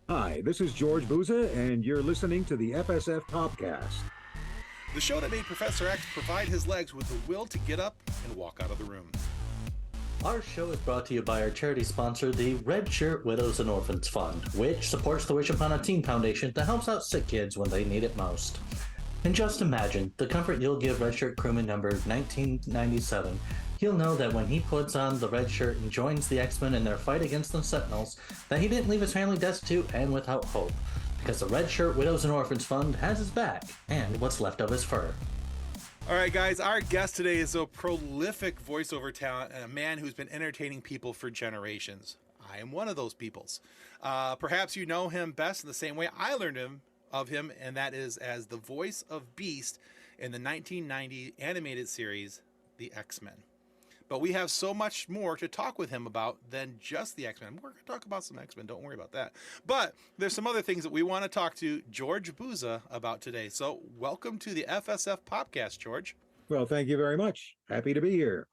Hi, this is George Buza, and you're listening to the FSF Podcast. The show that made Professor X provide his legs with the will to get up and walk out of the room. Our show is brought to you by our charity sponsor, the Red Shirt Widows and Orphans Fund, which supports the Wish Upon a Teen Foundation that helps out sick kids when they need it most. And just imagine the comfort you'll give Red Shirt crewman number 1997. He'll know that when he puts on the red shirt and joins the X-Men in their fight against the Sentinels, that he didn't leave his family destitute and without hope, because the Red Shirt Widows and Orphans Fund has his back and what's left of his fur. All right, guys, our guest today is a prolific voiceover talent and a man who's been entertaining people for generations. I am one of those peoples. Perhaps you know him best in the same way I learned of him, and that is as the voice of Beast in the 1990 animated series, The X-Men. But we have so much more to talk with him about than just the X-Men. We're going to talk about some X-Men. Don't worry about that. But there's some other things that we want to talk to George Buza about today. So welcome to the FSF Podcast, George. Well, thank you very much. Happy to be here.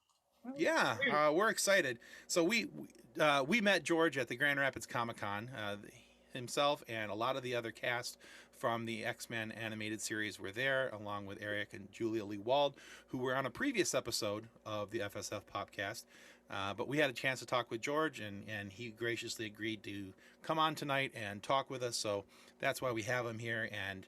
Yeah, we're excited. So we met George at the Grand Rapids Comic-Con. Himself and a lot of the other cast from the X-Men animated series were there, along with Eric and Julia Lee Wald, who were on a previous episode of the FSF podcast. But we had a chance to talk with George, and he graciously agreed to come on tonight and talk with us. So that's why we have him here. And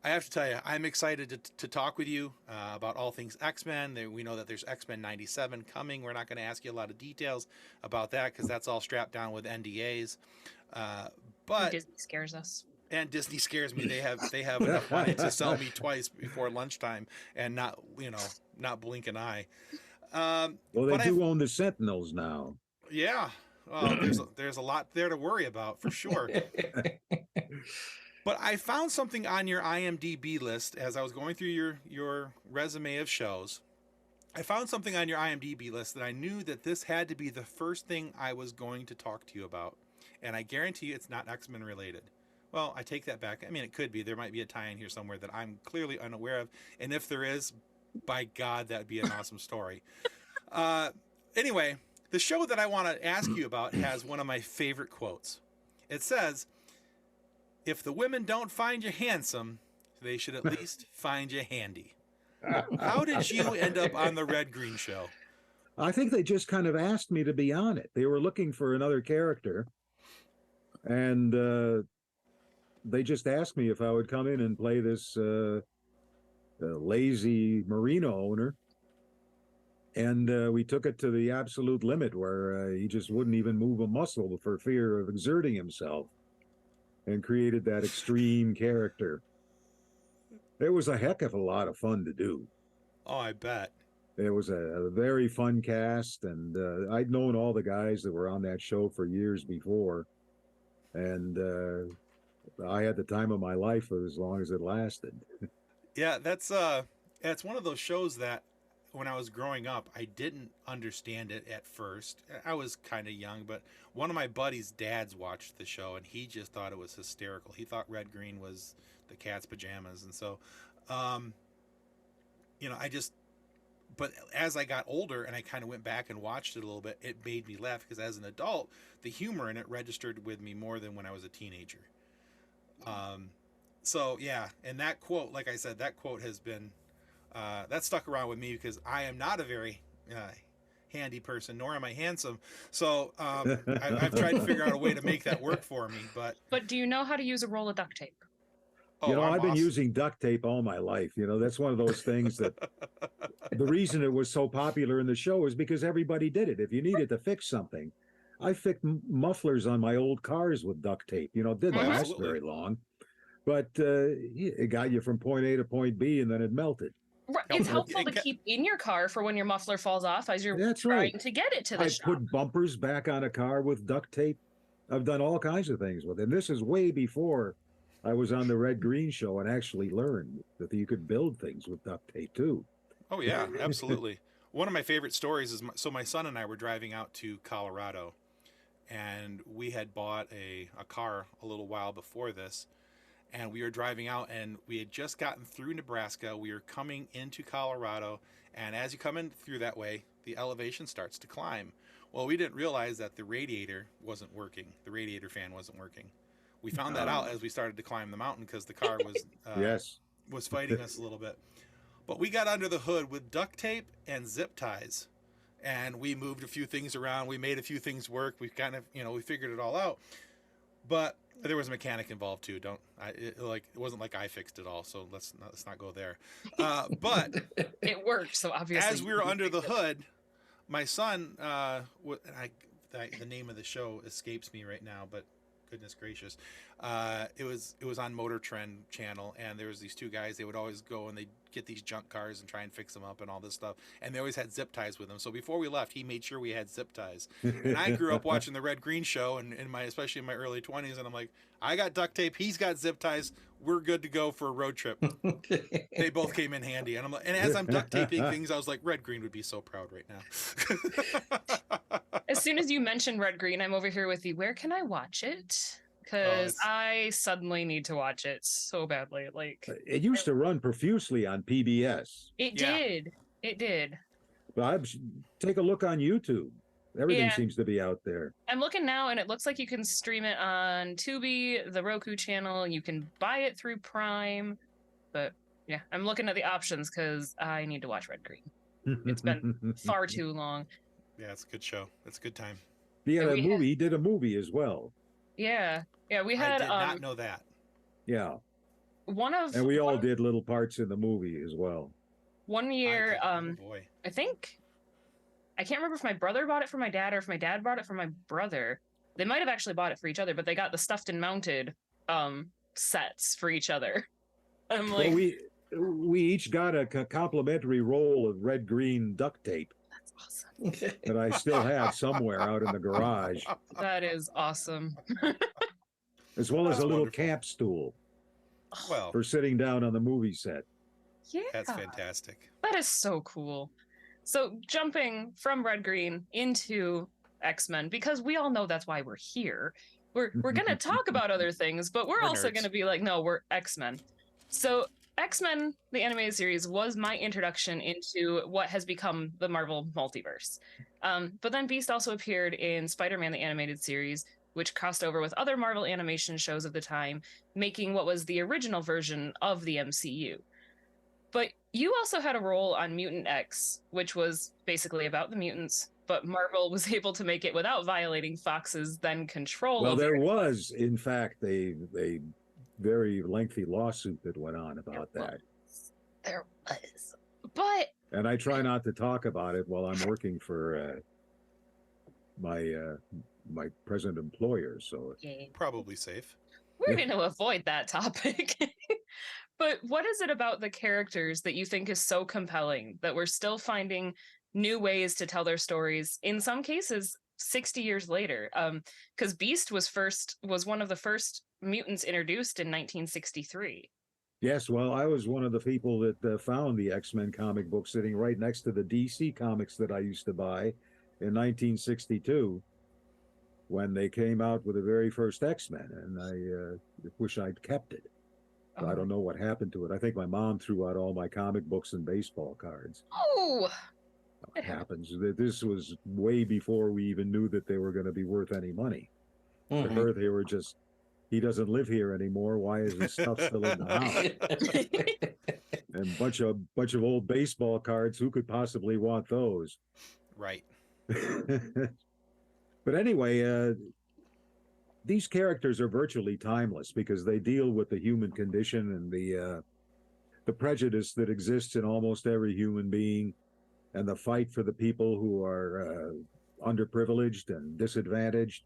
I have to tell you, I'm excited to talk with you about all things X-Men. We know that there's X-Men 97 coming. We're not going to ask you a lot of details about that because that's all strapped down with NDAs. But Disney scares us. And Disney scares me. They have enough money to sell me twice before lunchtime and not blink an eye. Well, they do own the Sentinels now. Yeah. There's a lot there to worry about for sure. But I found something on your IMDb list as I was going through your resume of shows. I found something on your IMDb list that I knew that this had to be the first thing I was going to talk to you about. And I guarantee you it's not X-Men related. Well, I take that back. I mean, it could be. There might be a tie in here somewhere that I'm clearly unaware of. And if there is, by God, that'd be an awesome story. Anyway, the show that I want to ask you about has one of my favorite quotes. It says, "If the women don't find you handsome, they should at least find you handy." How did you end up on the Red Green show? I think they just kind of asked me to be on it. They were looking for another character. And they just asked me if I would come in and play this lazy merino owner. And we took it to the absolute limit where he just wouldn't even move a muscle for fear of exerting himself, and created that extreme character. It was a heck of a lot of fun to do. Oh, I bet. It was a very fun cast, and I'd known all the guys that were on that show for years before. And I had the time of my life as long as it lasted. Yeah, that's one of those shows that when I was growing up, I didn't understand it at first. I was kind of young, but one of my buddies' dads watched the show, and he just thought it was hysterical. He thought Red Green was the cat's pajamas, and so, but as I got older and I kind of went back and watched it a little bit, it made me laugh because as an adult, the humor in it registered with me more than when I was a teenager. So yeah, and that quote, like I said, that quote has been, that stuck around with me because I am not a very handy person, nor am I handsome. So I've tried to figure out a way to make that work for me. But do you know how to use a roll of duct tape? I've been using duct tape all my life. That's one of those things that the reason it was so popular in the show is because everybody did it. If you needed to fix something, I fixed mufflers on my old cars with duct tape. It didn't last very long, but it got you from point A to point B, and then it melted. Right. It's helpful to keep in your car for when your muffler falls off as you're trying to get it to the shop. I put bumpers back on a car with duct tape. I've done all kinds of things with it. And this is way before I was on the Red Green show and actually learned that you could build things with duct tape too. Oh yeah, absolutely. One of my favorite stories is my son and I were driving out to Colorado, and we had bought a car a little while before this, and we were driving out, and we had just gotten through Nebraska. We were coming into Colorado, and as you come in through that way, the elevation starts to climb. Well, we didn't realize that the radiator wasn't working. The radiator fan wasn't working. We found that out as we started to climb the mountain because the car was yes, was fighting us a little bit. But we got under the hood with duct tape and zip ties, and we moved a few things around. We made a few things work. We kind of, we figured it all out. But there was a mechanic involved too. It wasn't like I fixed it all. So let's not go there. But it worked. So obviously, as we were under the hood, my son, the name of the show escapes me right now, but goodness gracious, it was on Motor Trend channel, and there was these two guys. They would always go and they'd get these junk cars and try and fix them up and all this stuff, and they always had zip ties with them. So before we left, he made sure we had zip ties. And I grew up watching the Red Green show, and especially in my early 20s, and I'm like, I got duct tape, he's got zip ties, we're good to go for a road trip. They both came in handy, and and as I'm duct taping things, I was like, Red Green would be so proud right now. As soon as you mentioned Red Green, I'm over here with you. Where can I watch it? Because I suddenly need to watch it so badly. Like, it used to run profusely on PBS. It did. It did. But take a look on YouTube. Everything seems to be out there. I'm looking now, and it looks like you can stream it on Tubi, the Roku channel. You can buy it through Prime. But yeah, I'm looking at the options because I need to watch Red Green. It's been far too long. Yeah, it's a good show. It's a good time. He had a movie. He did a movie as well. Yeah. We had. I did not know that. Yeah. And we all did little parts in the movie as well. One year, I think, I can't remember if my brother bought it for my dad or if my dad bought it for my brother. They might have actually bought it for each other, but they got the stuffed and mounted sets for each other. I'm like, well, we each got a complimentary roll of red green duct tape. That's awesome. That I still have somewhere out in the garage. That is awesome. As well as a little camp stool. Well, for sitting down on the movie set. Yeah. That's fantastic. That is so cool. So jumping from Red Green into X-Men, because we all know that's why we're here. We're going to talk about other things, but we're also going to be like, no, we're X-Men. So X-Men, the animated series, was my introduction into what has become the Marvel multiverse. But then Beast also appeared in Spider-Man, the animated series, which crossed over with other Marvel animation shows of the time, making what was the original version of the MCU. But you also had a role on Mutant X, which was basically about the mutants, but Marvel was able to make it without violating Fox's then control. Well, there was, in fact, a very lengthy lawsuit that went on about that. There was. But... And I try not to talk about it while I'm working for my present employer, so probably safe. We're going to avoid that topic. But what is it about the characters that you think is so compelling that we're still finding new ways to tell their stories, in some cases 60 years later? Because Beast was one of the first mutants introduced in 1963. Yes, well, I was one of the people that found the X-Men comic book sitting right next to the DC comics that I used to buy in 1962 when they came out with the very first X-Men, and I wish I'd kept it. Oh. I don't know what happened to it. I think my mom threw out all my comic books and baseball cards. Oh! It happens. This was way before we even knew that they were going to be worth any money. For her, they were just, he doesn't live here anymore. Why is his stuff still in the house? And bunch of old baseball cards. Who could possibly want those? Right. But anyway, these characters are virtually timeless because they deal with the human condition and the prejudice that exists in almost every human being, and the fight for the people who are underprivileged and disadvantaged.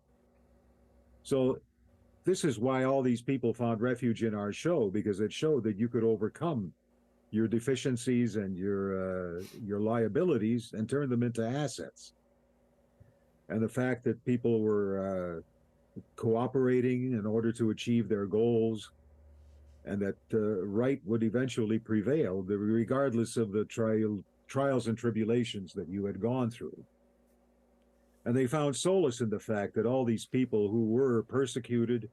So this is why all these people found refuge in our show, because it showed that you could overcome your deficiencies and your liabilities and turn them into assets. And the fact that people were cooperating in order to achieve their goals, and that right would eventually prevail, regardless of the trials and tribulations that you had gone through. And they found solace in the fact that all these people who were persecuted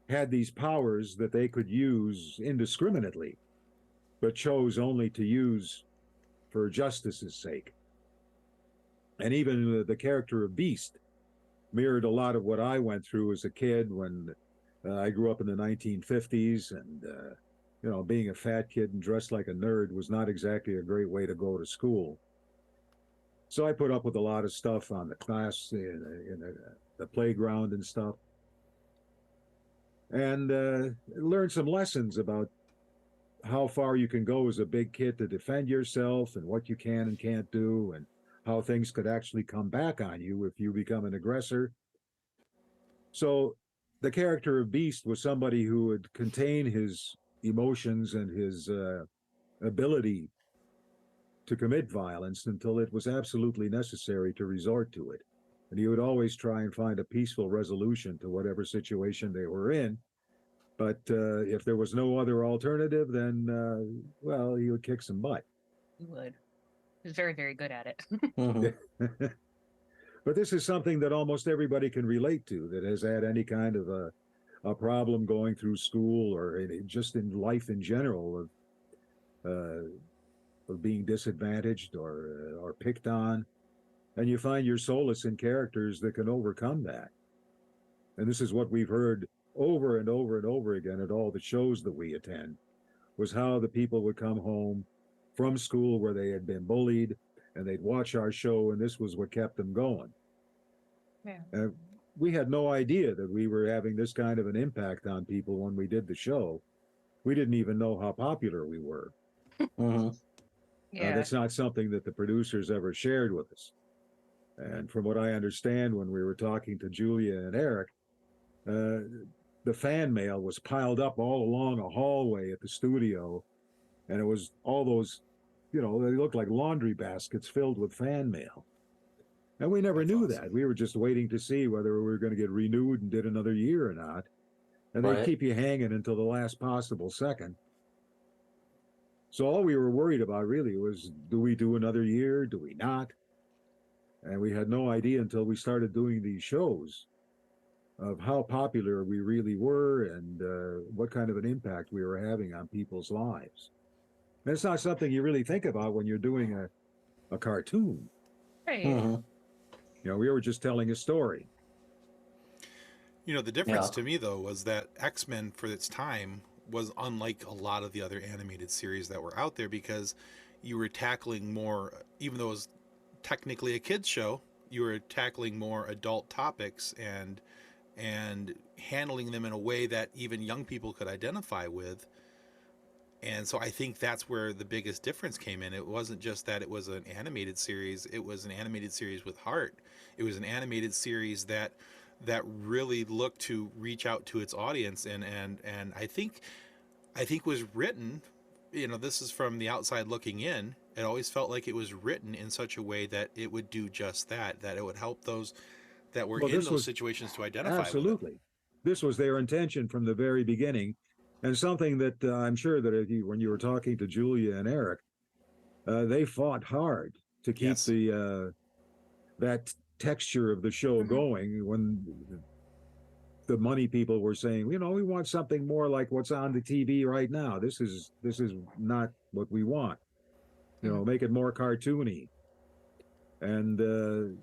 had these powers that they could use indiscriminately, but chose only to use for justice's sake. And even the character of Beast mirrored a lot of what I went through as a kid when I grew up in the 1950s, and you know, being a fat kid and dressed like a nerd was not exactly a great way to go to school. So I put up with a lot of stuff on the class in the playground and stuff, and learned some lessons about how far you can go as a big kid to defend yourself and what you can and can't do, and how things could actually come back on you if you become an aggressor. So the character of Beast was somebody who would contain his emotions and his ability to commit violence until it was absolutely necessary to resort to it. And he would always try and find a peaceful resolution to whatever situation they were in. But if there was no other alternative, then, well, he would kick some butt. He would. He was very, very good at it. Mhm. But this is something that almost everybody can relate to that has had any kind of a problem going through school or just in life in general of being disadvantaged or picked on. And you find your solace in characters that can overcome that. And this is what we've heard over and over and over again at all the shows that we attend, was how the people would come home from school where they had been bullied, and they'd watch our show, and this was what kept them going. Yeah. We had no idea that we were having this kind of an impact on people when we did the show. We didn't even know how popular we were. Mhm. Yeah. That's not something that the producers ever shared with us. And from what I understand, when we were talking to Julia and Eric, the fan mail was piled up all along a hallway at the studio, and it was all those, you know, they looked like laundry baskets filled with fan mail. And we never That's knew awesome. that. We were just waiting to see whether we were going to get renewed and did another year or not. And they'd Right. keep you hanging until the last possible second. So all we were worried about really was, do we do another year? Do we not? And we had no idea until we started doing these shows of how popular we really were and what kind of an impact we were having on people's lives. And it's not something you really think about when you're doing a cartoon. Right. Mhm. You know, we were just telling a story. You know, the difference Yeah. to me, though, was that X-Men, for its time, was unlike a lot of the other animated series that were out there, because you were tackling more, even though it was technically a kids show, you were tackling more adult topics and handling them in a way that even young people could identify with. And so I think that's where the biggest difference came in. It wasn't just that it was an animated series, it was an animated series with heart. It was an animated series that really looked to reach out to its audience, and I think was written, you know, this is from the outside looking in. It always felt like it was written in such a way that it would do just that, that it would help those that were Well, in this those was situations to identify with it. absolutely. This was their intention from the very beginning. And something that I'm sure that if when you were talking to Julia and Eric, they fought hard to keep Yes. that texture of the show Mhm. going when the money people were saying, you know, we want something more like what's on the TV right now. This is not what we want. You know, make it more cartoony. And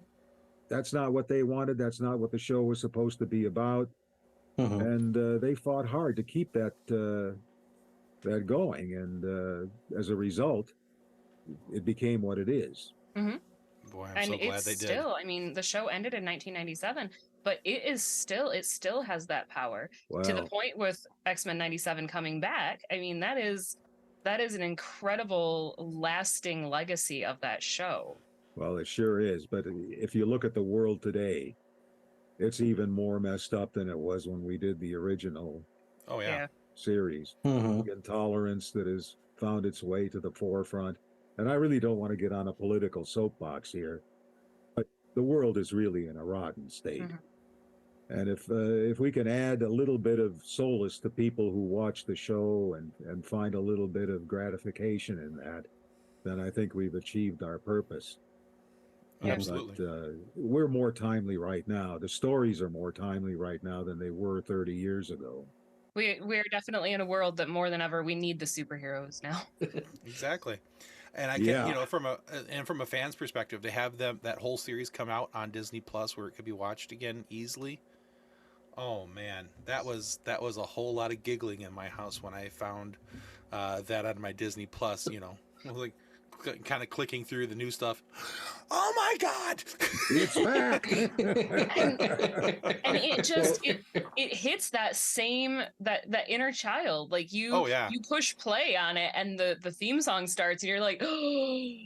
that's not what they wanted. That's not what the show was supposed to be about. Mhm. And they fought hard to keep that going. And as a result, it became what it is. Mhm. Boy, I'm And so glad it's they did. still, I mean, the show ended in 1997, but it still has that power to the Wow. point with X-Men 97 coming back. I mean, that is an incredible lasting legacy of that show. Well, it sure is. But if you look at the world today, it's even more messed up than it was when we did the original Oh yeah. Yeah. series. Mhm. Intolerance that has found its way to the forefront. And I really don't want to get on a political soapbox here, but the world is really in a rotten state. Mhm. And if we can add a little bit of solace to people who watch the show and find a little bit of gratification in that, then I think we've achieved our purpose. Yeah. Absolutely. But we're more timely right now. The stories are more timely right now than they were 30 years ago. We're definitely in a world that more than ever we need the superheroes now. Exactly. And I can, you Yeah. know, from a fan's perspective, to have that whole series come out on Disney Plus where it could be watched again easily, Oh man, that was a whole lot of giggling in my house when I found that on my Disney Plus. You know, like kind of clicking through the new stuff. Oh my God! It's back. and it hits that same that inner child. Like Oh yeah. you push play on it and the theme song starts and you're like, oh,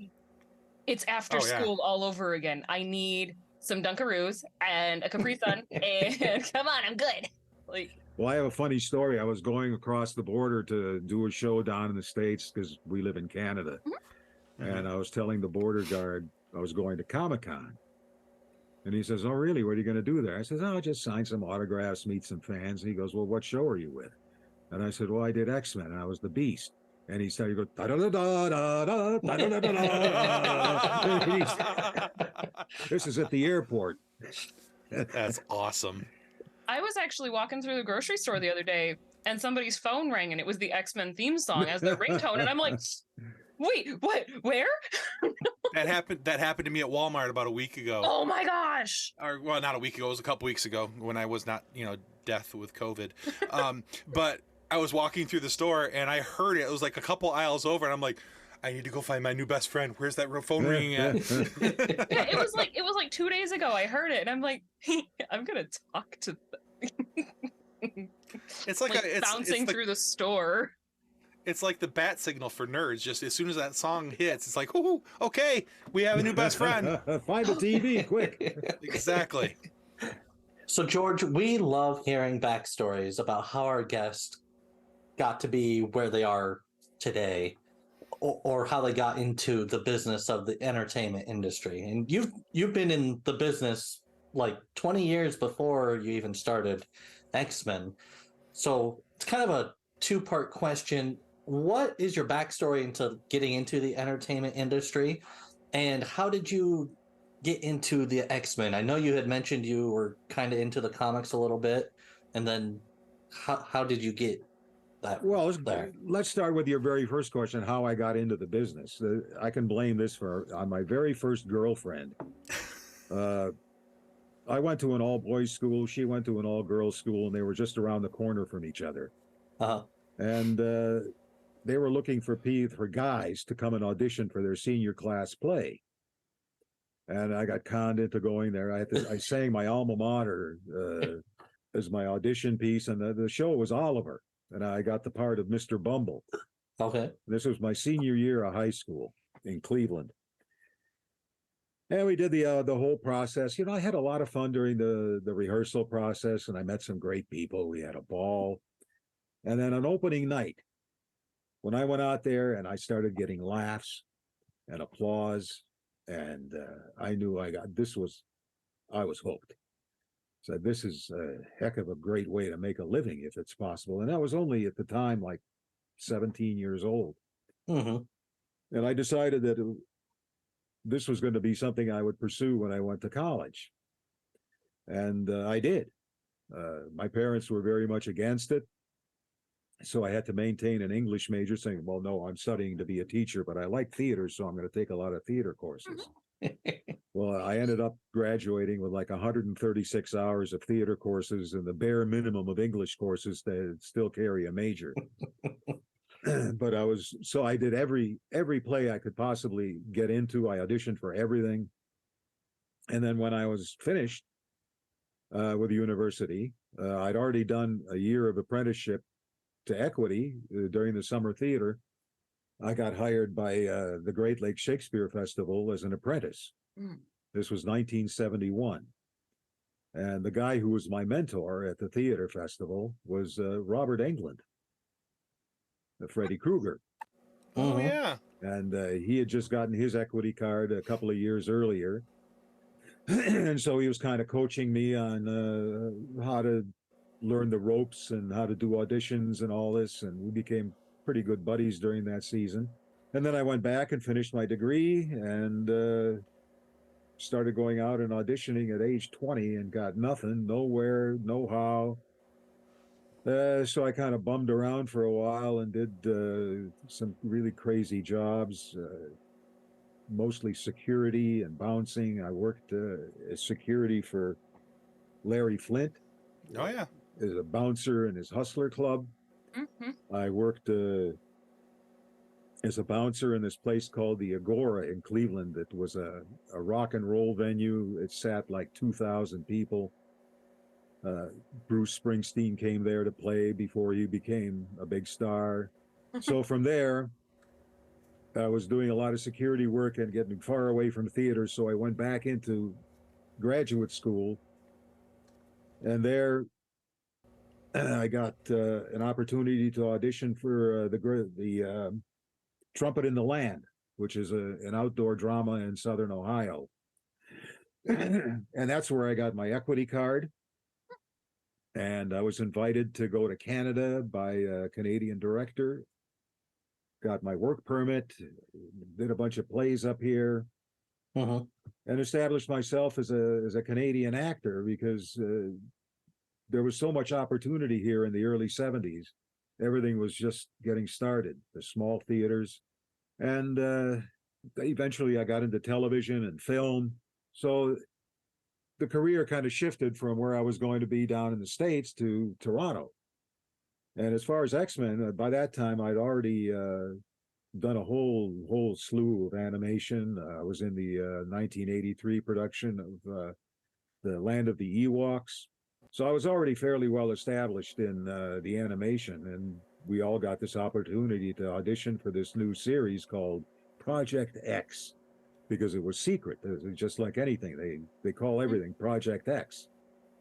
it's after Oh, yeah. school all over again. I need some Dunkaroos and a Capri Sun and come on, I'm good. Like, Well, I have a funny story. I was going across the border to do a show down in the States because we live in Canada. And I was telling the border guard I was going to Comic-Con. And he says, "Oh, really? What are you going to do there?" I says, "Oh, just sign some autographs, meet some fans." And he goes, "Well, what show are you with?" And I said, "Well, I did X-Men, and I was the Beast." And he started to go, da da da da da da da da da. This is at the airport. That's awesome. I was actually walking through the grocery store the other day and somebody's phone rang and it was the X-Men theme song as their ringtone. And I'm like, wait, what? Where? That happened to me at Walmart about a week ago. Oh my gosh. Or, well, not a week ago. It was a couple weeks ago when I was not, death with COVID. But I was walking through the store and I heard it. It was like a couple aisles over, and I'm like, I need to go find my new best friend. Where's that phone ringing at? Yeah, it was like 2 days ago. I heard it, and I'm like, I'm gonna talk to them. It's like it's bouncing through the store. It's like the bat signal for nerds. Just as soon as that song hits, it's like, oh, okay, we have a new best friend. Find the TV, quick. Exactly. So, George, we love hearing backstories about how our guests got to be where they are today, or how they got into the business of the entertainment industry. And you've been in the business like 20 years before you even started X-Men. So it's kind of a two-part question. What is your backstory into getting into the entertainment industry? And how did you get into the X-Men? I know you had mentioned you were kind of into the comics a little bit. And then how did you get that? Well, let's start with your very first question, how I got into the business. I can blame this on my very first girlfriend. I went to an all-boys school. She went to an all-girls school, and they were just around the corner from each other. And they were looking for guys to come and audition for their senior class play. And I got conned into going there. I sang my alma mater as my audition piece, and the show was Oliver. And I got the part of Mr. Bumble. Okay. This was my senior year of high school in Cleveland. And we did the whole process. I had a lot of fun during the rehearsal process, and I met some great people. We had a ball. And then on opening night, when I went out there and I started getting laughs and applause, and I knew I was hooked. So this is a heck of a great way to make a living if it's possible. And I was only at the time like 17 years old. And I decided that this was going to be something I would pursue when I went to college. And I did. My parents were very much against it. So I had to maintain an English major, saying, well, no, I'm studying to be a teacher, but I like theater, so I'm going to take a lot of theater courses. Well, I ended up graduating with like 136 hours of theater courses and the bare minimum of English courses that still carry a major. But I did every play I could possibly get into. I auditioned for everything. And then when I was finished with the university, I'd already done a year of apprenticeship to Equity during the summer theater. I got hired by the Great Lakes Shakespeare Festival as an apprentice. This was 1971. And the guy who was my mentor at the theater festival was Robert Englund, Freddy Krueger. Oh, yeah. And he had just gotten his Equity card a couple of years earlier. And so he was kind of coaching me on how to learn the ropes and how to do auditions and all this. And we became pretty good buddies during that season. And then I went back and finished my degree and started going out and auditioning at age 20 and got nothing, nowhere, no how. So I kind of bummed around for a while and did some really crazy jobs, mostly security and bouncing. I worked as security for Larry Flint. Oh yeah. as a bouncer in his Hustler Club. Hmm. I worked as a bouncer in this place called the Agora in Cleveland. That was a rock and roll venue. It sat like 2,000 people. Bruce Springsteen came there to play before he became a big star. So from there, I was doing a lot of security work and getting far away from theater. So I went back into graduate school. And there, I got an opportunity to audition for the Trumpet in the Land, which is an outdoor drama in Southern Ohio. And that's where I got my equity card. And I was invited to go to Canada by a Canadian director. Got my work permit, did a bunch of plays up here, and established myself as a Canadian actor because there was so much opportunity here in the early 70s. Everything was just getting started, the small theaters. And eventually I got into television and film. So the career kind of shifted from where I was going to be down in the States to Toronto. And as far as X-Men, by that time I'd already done a whole slew of animation. I was in the 1983 production of The Land of the Ewoks. So I was already fairly well established in the animation, and we all got this opportunity to audition for this new series called Project X, because it was secret. It was just like anything. They call everything Project X.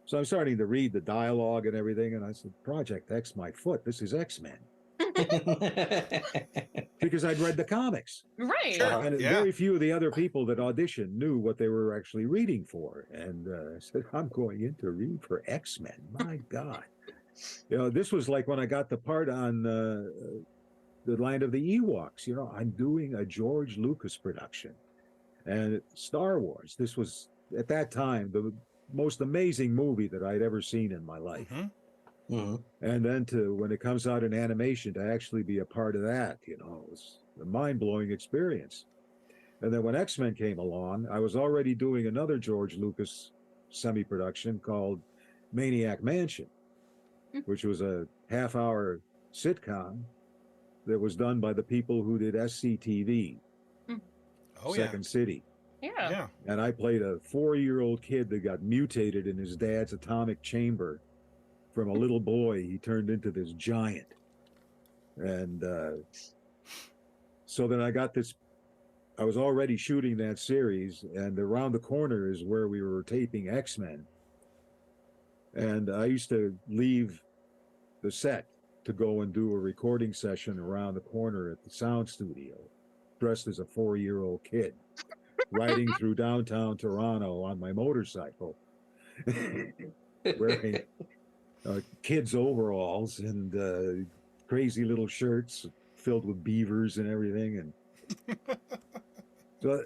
So I'm starting to read the dialogue and everything, and I said, Project X, my foot. This is X-Men. Because I'd read the comics. Right. Sure. And Yeah. very few of the other people that auditioned knew what they were actually reading for. And I said, I'm going in to read for X-Men. My God. You know, this was like when I got the part on The Land of the Ewoks. You know, I'm doing a George Lucas production. And Star Wars, this was, at that time, the most amazing movie that I'd ever seen in my life. And then when it comes out in animation, to actually be a part of that, you know, it was a mind-blowing experience. And then when X-Men came along, I was already doing another George Lucas semi-production called Maniac Mansion, which was a half-hour sitcom that was done by the people who did SCTV, Second City. Yeah. And I played a 4-year-old kid that got mutated in his dad's atomic chamber. From a little boy, he turned into this giant. And so then I got this, I was already shooting that series, and around the corner is where we were taping X-Men. And I used to leave the set to go and do a recording session around the corner at the sound studio, dressed as a 4-year-old kid, riding through downtown Toronto on my motorcycle, wearing kids' overalls and crazy little shirts filled with beavers and everything. And so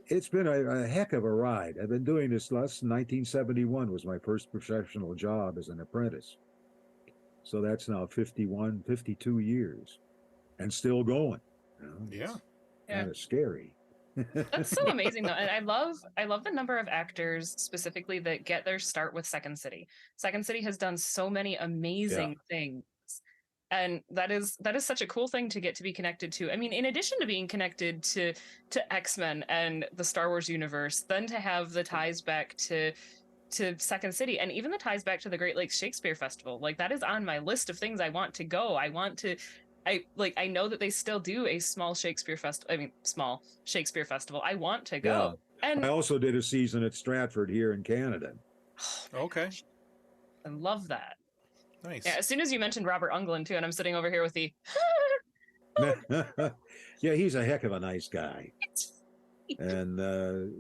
it's been a heck of a ride. I've been doing this since 1971 was my first professional job as an apprentice. So that's now 52 years and still going. You know, Yeah. Kind of scary. That's so amazing though. And I love the number of actors specifically that get their start with Second City. Second City has done so many amazing things. And that is such a cool thing to get to be connected to. I mean, in addition to being connected to X-Men and the Star Wars universe, then to have the ties back to Second City, and even the ties back to the Great Lakes Shakespeare Festival. Like, that is on my list of things I want to go. I know that they still do a small Shakespeare festival. Small Shakespeare festival. I want to go. Yeah. And I also did a season at Stratford here in Canada. Okay. Gosh. I love that. Nice. Yeah, as soon as you mentioned Robert Englund too, and I'm sitting over here with the yeah, he's a heck of a nice guy. And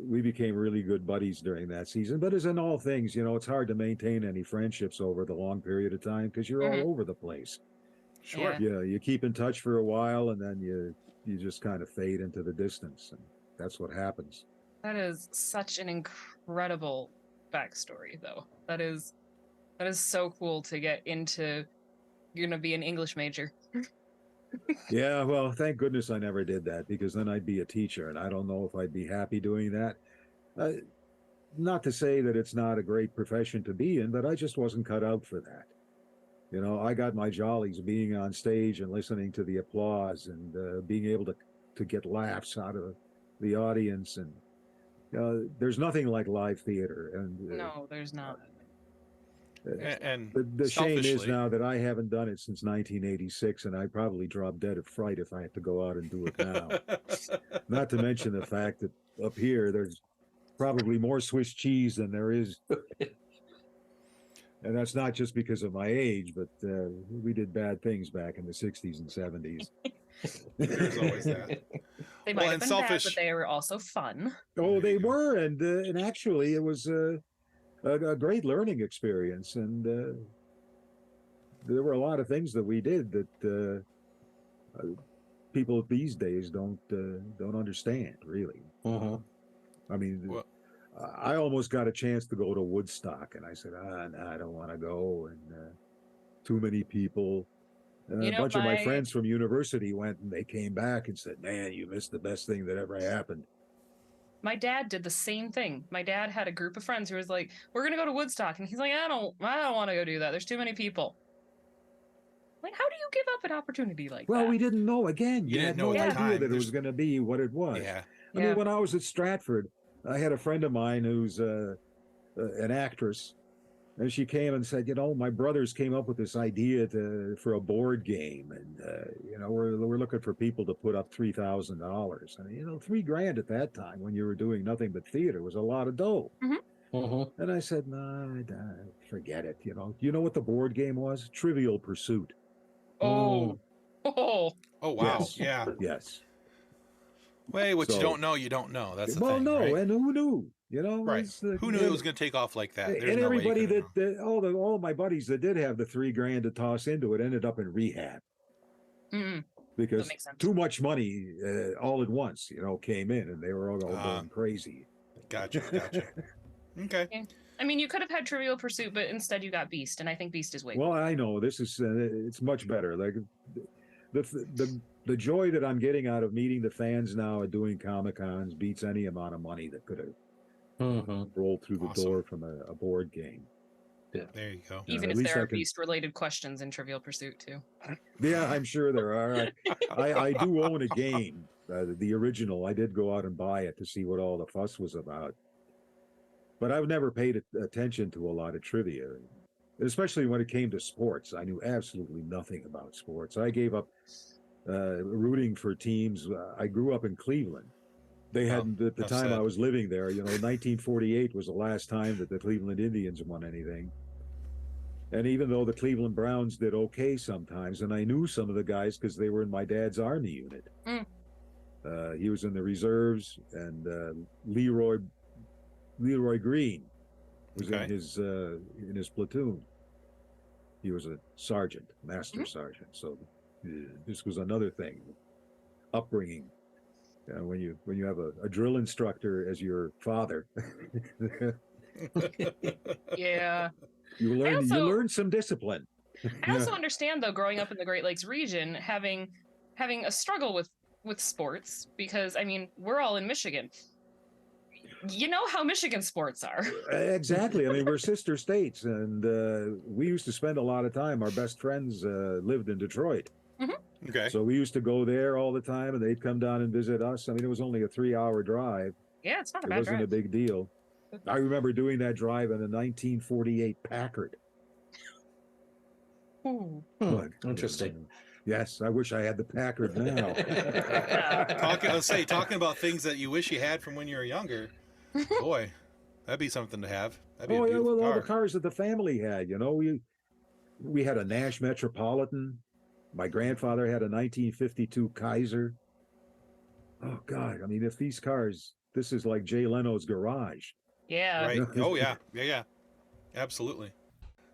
we became really good buddies during that season. But as in all things, you know, it's hard to maintain any friendships over the long period of time because you're all over the place. Sure. Yeah, you keep in touch for a while, and then you just kind of fade into the distance, and that's what happens. That is such an incredible backstory, though. That is so cool to get into. You're gonna be an English major. Yeah, well, thank goodness I never did that, because then I'd be a teacher, and I don't know if I'd be happy doing that. not to say that it's not a great profession to be in, but I just wasn't cut out for that. You know, I got my jollies being on stage and listening to the applause and being able to get laughs out of the audience. And there's nothing like live theater. And No, there's not. And the shame is selfishly- now that I haven't done it since 1986, and I'd probably drop dead of fright if I had to go out and do it now. Not to mention the fact that up here there's probably more Swiss cheese than there is. And that's not just because of my age, but we did bad things back in the 60s and 70s. There's always that. They Well, might have and been selfish- bad, but they were also fun. Oh, There they you go. were, and actually, it was a great learning experience, and there were a lot of things that we did that people these days don't understand, really. Mhm. I mean, Well- I almost got a chance to go to Woodstock, and I said, no, I don't want to go, and too many people. You A know, bunch of my my- friends from university went, and they came back and said, "Man, you missed the best thing that ever happened." My dad did the same thing. My dad had a group of friends who was like, "We're gonna go to Woodstock," and he's like, "I don't want to go do that. There's too many people." Like, how do you give up an opportunity like Well, that? we didn't know. Again, You you had didn't know no at the idea time. that it There's- was going to be what it was. Yeah. I mean, when I was at Stratford, I had a friend of mine who's an actress, and she came and said, my brothers came up with this idea for a board game, and we're looking for people to put up $3,000. I mean, $3,000 at that time when you were doing nothing but theater was a lot of dough. Mhm. And I said, "No, forget it." You know what the board game was? Trivial Pursuit. Oh, oh, Oh wow. Yes. Yeah. Yes. Hey, what you So- don't know, you don't know. That's the Well, thing. no, right? and who knew? Right. it's, Who knew it was going to take off like that? There's And no way you everybody could have known. all of my buddies that did have the $3,000 to toss into it ended up in rehab mm, because makes sense. too much money all at once, came in, and they were all going crazy. Gotcha. Okay. I mean, you could have had Trivial Pursuit, but instead you got Beast, and I think Beast is way. Well, I know this is it's much better. Like the joy that I'm getting out of meeting the fans now and doing Comic-Cons beats any amount of money that could have Mhm. rolled through the Awesome. door from a board game. There you go. Even at if least there I are can- Beast-related questions in Trivial Pursuit too. Yeah, I'm sure there are. I do own a game, the original. I did go out and buy it to see what all the fuss was about. But I've never paid attention to a lot of trivia, especially when it came to sports. I knew absolutely nothing about sports. I gave up rooting for teams. I grew up in Cleveland. They hadn't, at the enough time said. I was living there, 1948 was the last time that the Cleveland Indians won anything. And even though the Cleveland Browns did okay sometimes, and I knew some of the guys because they were in my dad's Army unit. He was in the reserves, and Leroy Green was Okay. in his platoon. He was a sergeant, master sergeant. So this was another thing, upbringing. When you have a drill instructor as your father, Yeah. you also- learn some discipline. I also understand though, growing up in the Great Lakes region, having a struggle with sports, because I mean, we're all in Michigan. You know how Michigan sports are. Exactly. I mean, we're sister states, and we used to spend a lot of time. Our best friends lived in Detroit. Okay. So we used to go there all the time, and they'd come down and visit us. I mean, it was only a 3-hour drive. Yeah, it's not a It bad wasn't a drive. big deal. I remember doing that drive in a 1948 Packard. Ooh. Look, Interesting. Yes, I wish I had the Packard now. Talking about things that you wish you had from when you were younger. Boy, that'd be something to have. That'd be Oh a yeah, beautiful well, all car. the cars that the family had. We had a Nash Metropolitan. My grandfather had a 1952 Kaiser. Oh God, I mean, if these cars, this is like Jay Leno's garage. Yeah. Right. Oh yeah. Yeah. Absolutely.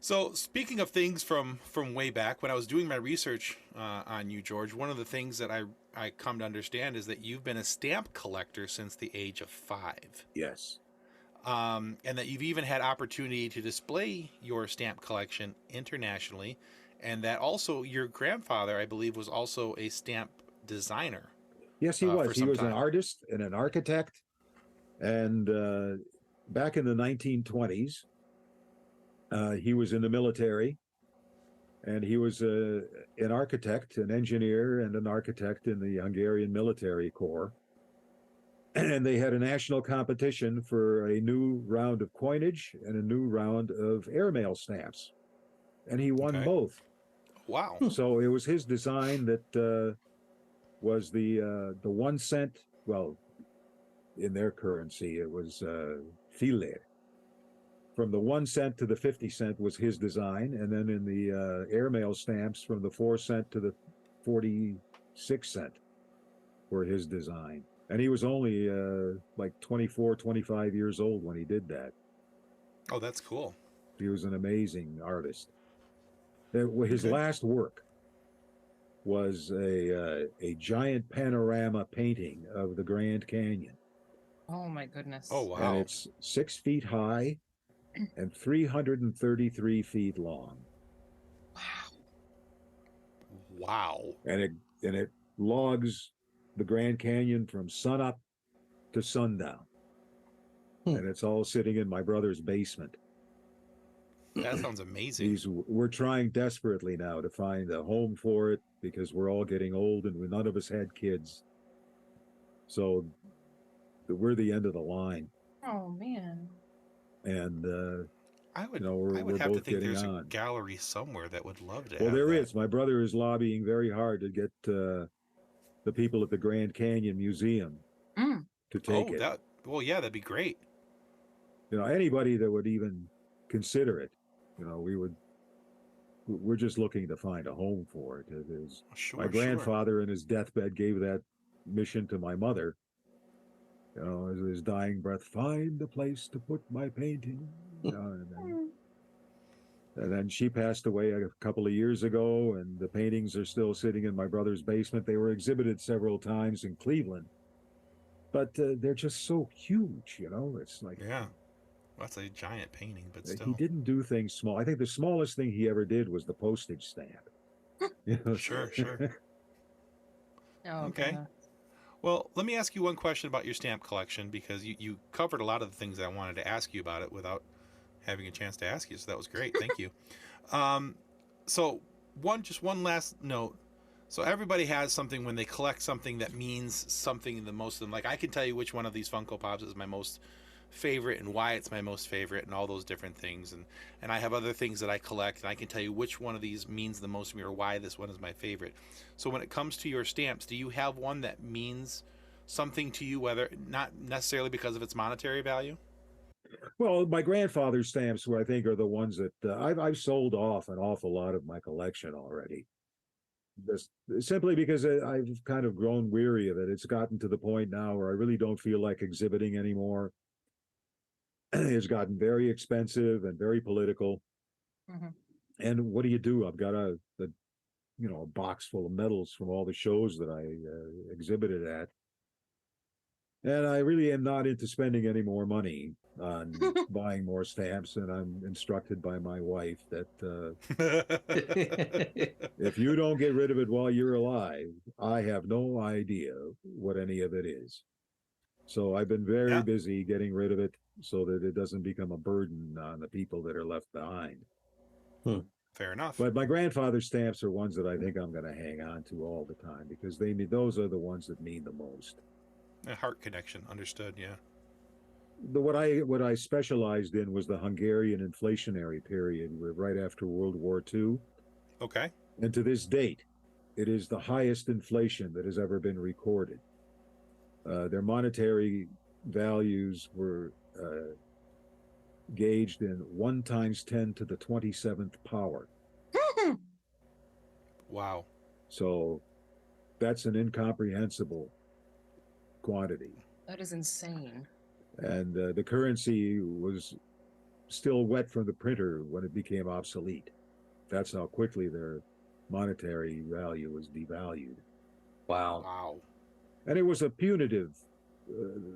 So speaking of things from way back, when I was doing my research on you, George, one of the things that I come to understand is that you've been a stamp collector since the age of 5. Yes. And that you've even had opportunity to display your stamp collection internationally, and that also your grandfather, I believe, was also a stamp designer. Yes, he for was. He some was an time. artist and an architect, and back in the 1920s, he was in the military, and he was an architect, an engineer, and an architect in the Hungarian military corps. And they had a national competition for a new round of coinage and a new round of airmail stamps. And he won both. Wow. So it was his design that was the 1 cent, well, in their currency, it was filer. From the 1 cent to the 50 cent was his design. And then in the airmail stamps, from the 4 cent to the 46 cent were his design. And he was only like 24, 25 years old when he did that. Oh, that's cool. He was an amazing artist. His last work was a giant panorama painting of the Grand Canyon. Oh my goodness. Oh, wow. And it's 6 feet high and 333 feet long. Wow. And it logs the Grand Canyon from sunup to sundown. And it's all sitting in my brother's basement. That sounds amazing. We're trying desperately now to find a home for it because we're all getting old and none of us had kids. So we're the end of the line. Oh, man. And I would, we're I would have both to think there's on. a gallery somewhere that would love to Well, have there that. is. My brother is lobbying very hard to get the people at the Grand Canyon Museum to take it. Well, yeah, that'd be great. Anybody that would even consider it, we're just looking to find a home for it. My grandfather in his deathbed gave that mission to my mother. His dying breath, find a place to put my painting. And then she passed away a couple of years ago, and the paintings are still sitting in my brother's basement. They were exhibited several times in Cleveland, but they're just so huge, It's like, yeah, that's a giant painting, but still, he didn't do things small. I think the smallest thing he ever did was the postage stamp. Sure. Okay. Well, let me ask you one question about your stamp collection, because you covered a lot of the things that I wanted to ask you about it without having a chance to ask you, so that was great. Thank you. So one last note. So everybody has something when they collect something that means something the most to them. Like, I can tell you which one of these Funko Pops is my most favorite and why it's my most favorite and all those different things. And I have other things that I collect, and I can tell you which one of these means the most to me or why this one is my favorite. So when it comes to your stamps, do you have one that means something to you, whether not necessarily because of its monetary value? Well, my grandfather's stamps, I think, are the ones that I've sold off an awful lot of my collection already. Just simply because I've kind of grown weary of it. It's gotten to the point now where I really don't feel like exhibiting anymore. It's gotten very expensive and very political. And what do? I've got a box full of medals from all the shows that I exhibited at. And I really am not into spending any more money on buying more stamps. And I'm instructed by my wife that if you don't get rid of it while you're alive, I have no idea what any of it is. So I've been very busy getting rid of it so that it doesn't become a burden on the people that are left behind. Fair enough. But my grandfather's stamps are ones that I think I'm going to hang on to all the time because those are the ones that mean the most. A heart connection, understood, yeah. What I specialized in was the Hungarian inflationary period, right after World War II. Okay. And to this date, it is the highest inflation that has ever been recorded. Their monetary values were gauged in 1 × 10 to the 27th power. Wow. So that's an incomprehensible quantity. That is insane. And the currency was still wet from the printer when it became obsolete. That's how quickly their monetary value was devalued. Wow. And it was a punitive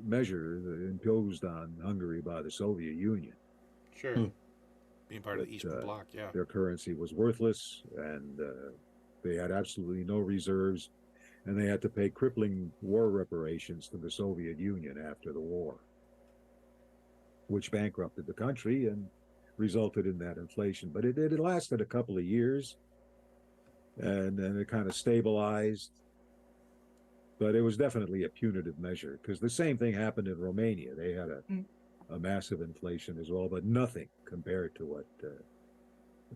measure imposed on Hungary by the Soviet Union. Sure. Being part of the Eastern Bloc, yeah. Their currency was worthless, and they had absolutely no reserves, and they had to pay crippling war reparations to the Soviet Union after the war. which bankrupted the country and resulted in that inflation. But it lasted a couple of years, and then it kind of stabilized. But it was definitely a punitive measure, because the same thing happened in Romania. They had a massive inflation as well, but nothing compared to what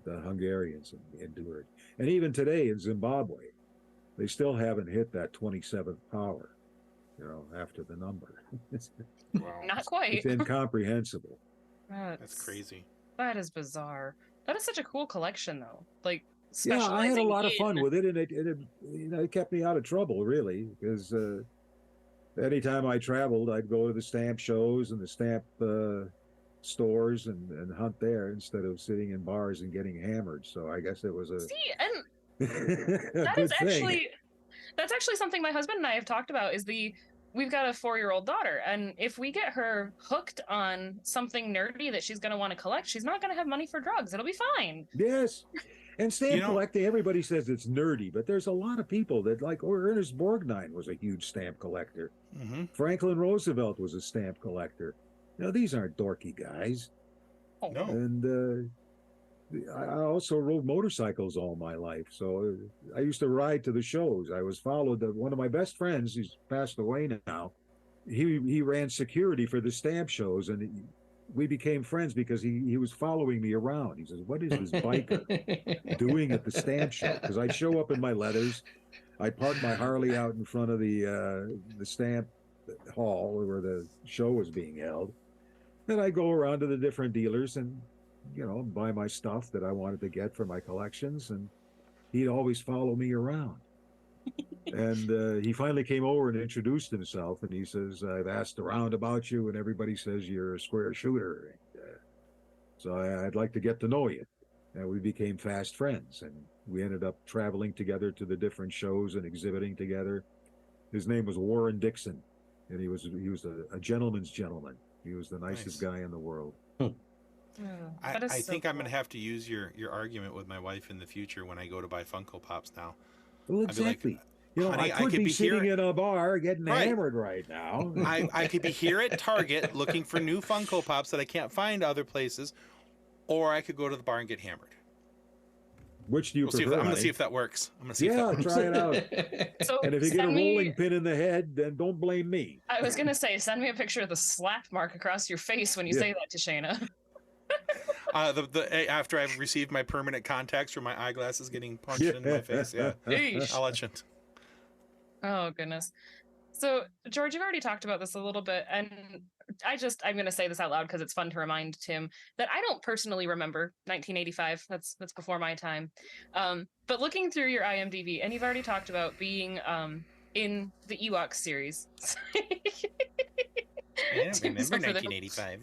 the Hungarians endured. And even today in Zimbabwe, they still haven't hit that 27th power, after the number. Wow. Not quite. It's incomprehensible. That's crazy. That is bizarre. That is such a cool collection, though. Like, Yeah, I had a lot of specializing fun with it, and it kept me out of trouble, really, because anytime I traveled, I'd go to the stamp shows and the stamp stores and hunt there instead of sitting in bars and getting hammered. So I guess it was a See, and that is actually that's actually something my husband and I have talked about. We've got a 4-year-old daughter, and if we get her hooked on something nerdy that she's going to want to collect, she's not going to have money for drugs. It'll be fine. Yes. And stamp collecting, everybody says it's nerdy, but there's a lot of people that, like, Ernest Borgnine was a huge stamp collector. Mm-hmm. Franklin Roosevelt was a stamp collector. These aren't dorky guys. Oh. No. And I also rode motorcycles all my life. So I used to ride to the shows. I was followed. One of my best friends, he's passed away now, he ran security for the stamp shows, and we became friends because he was following me around. He says, "What is this biker doing at the stamp show?" Because I'd show up in my leathers. I'd park my Harley out in front of the stamp hall where the show was being held. Then I'd go around to the different dealers and, buy my stuff that I wanted to get for my collections. And he'd always follow me around. And he finally came over and introduced himself, and he says, "I've asked around about you, and everybody says you're a square shooter. And, so I'd like to get to know you." And we became fast friends, and we ended up traveling together to the different shows and exhibiting together. His name was Warren Dixon, and he was a gentleman's gentleman. He was the nicest guy in the world. I think I'm going to have to use your argument with my wife in the future when I go to buy Funko Pops now. Well, exactly. Honey, I could be sitting in a bar getting hammered right now. I could be here at Target looking for new Funko Pops that I can't find other places, or I could go to the bar and get hammered. Which do you prefer? I'm going to see if that works. Try it out. So and if you get a rolling pin in the head, then don't blame me. I was going to say, send me a picture of the slap mark across your face when you say that to Shayna. After I've received my permanent contacts from my eyeglasses getting punched in my face, I'll let you. Oh, goodness. So, George, you've already talked about this a little bit, and I'm going to say this out loud because it's fun to remind Tim that I don't personally remember 1985. That's before my time. But looking through your IMDb, and you've already talked about being in the Ewok series. I don't remember 1985.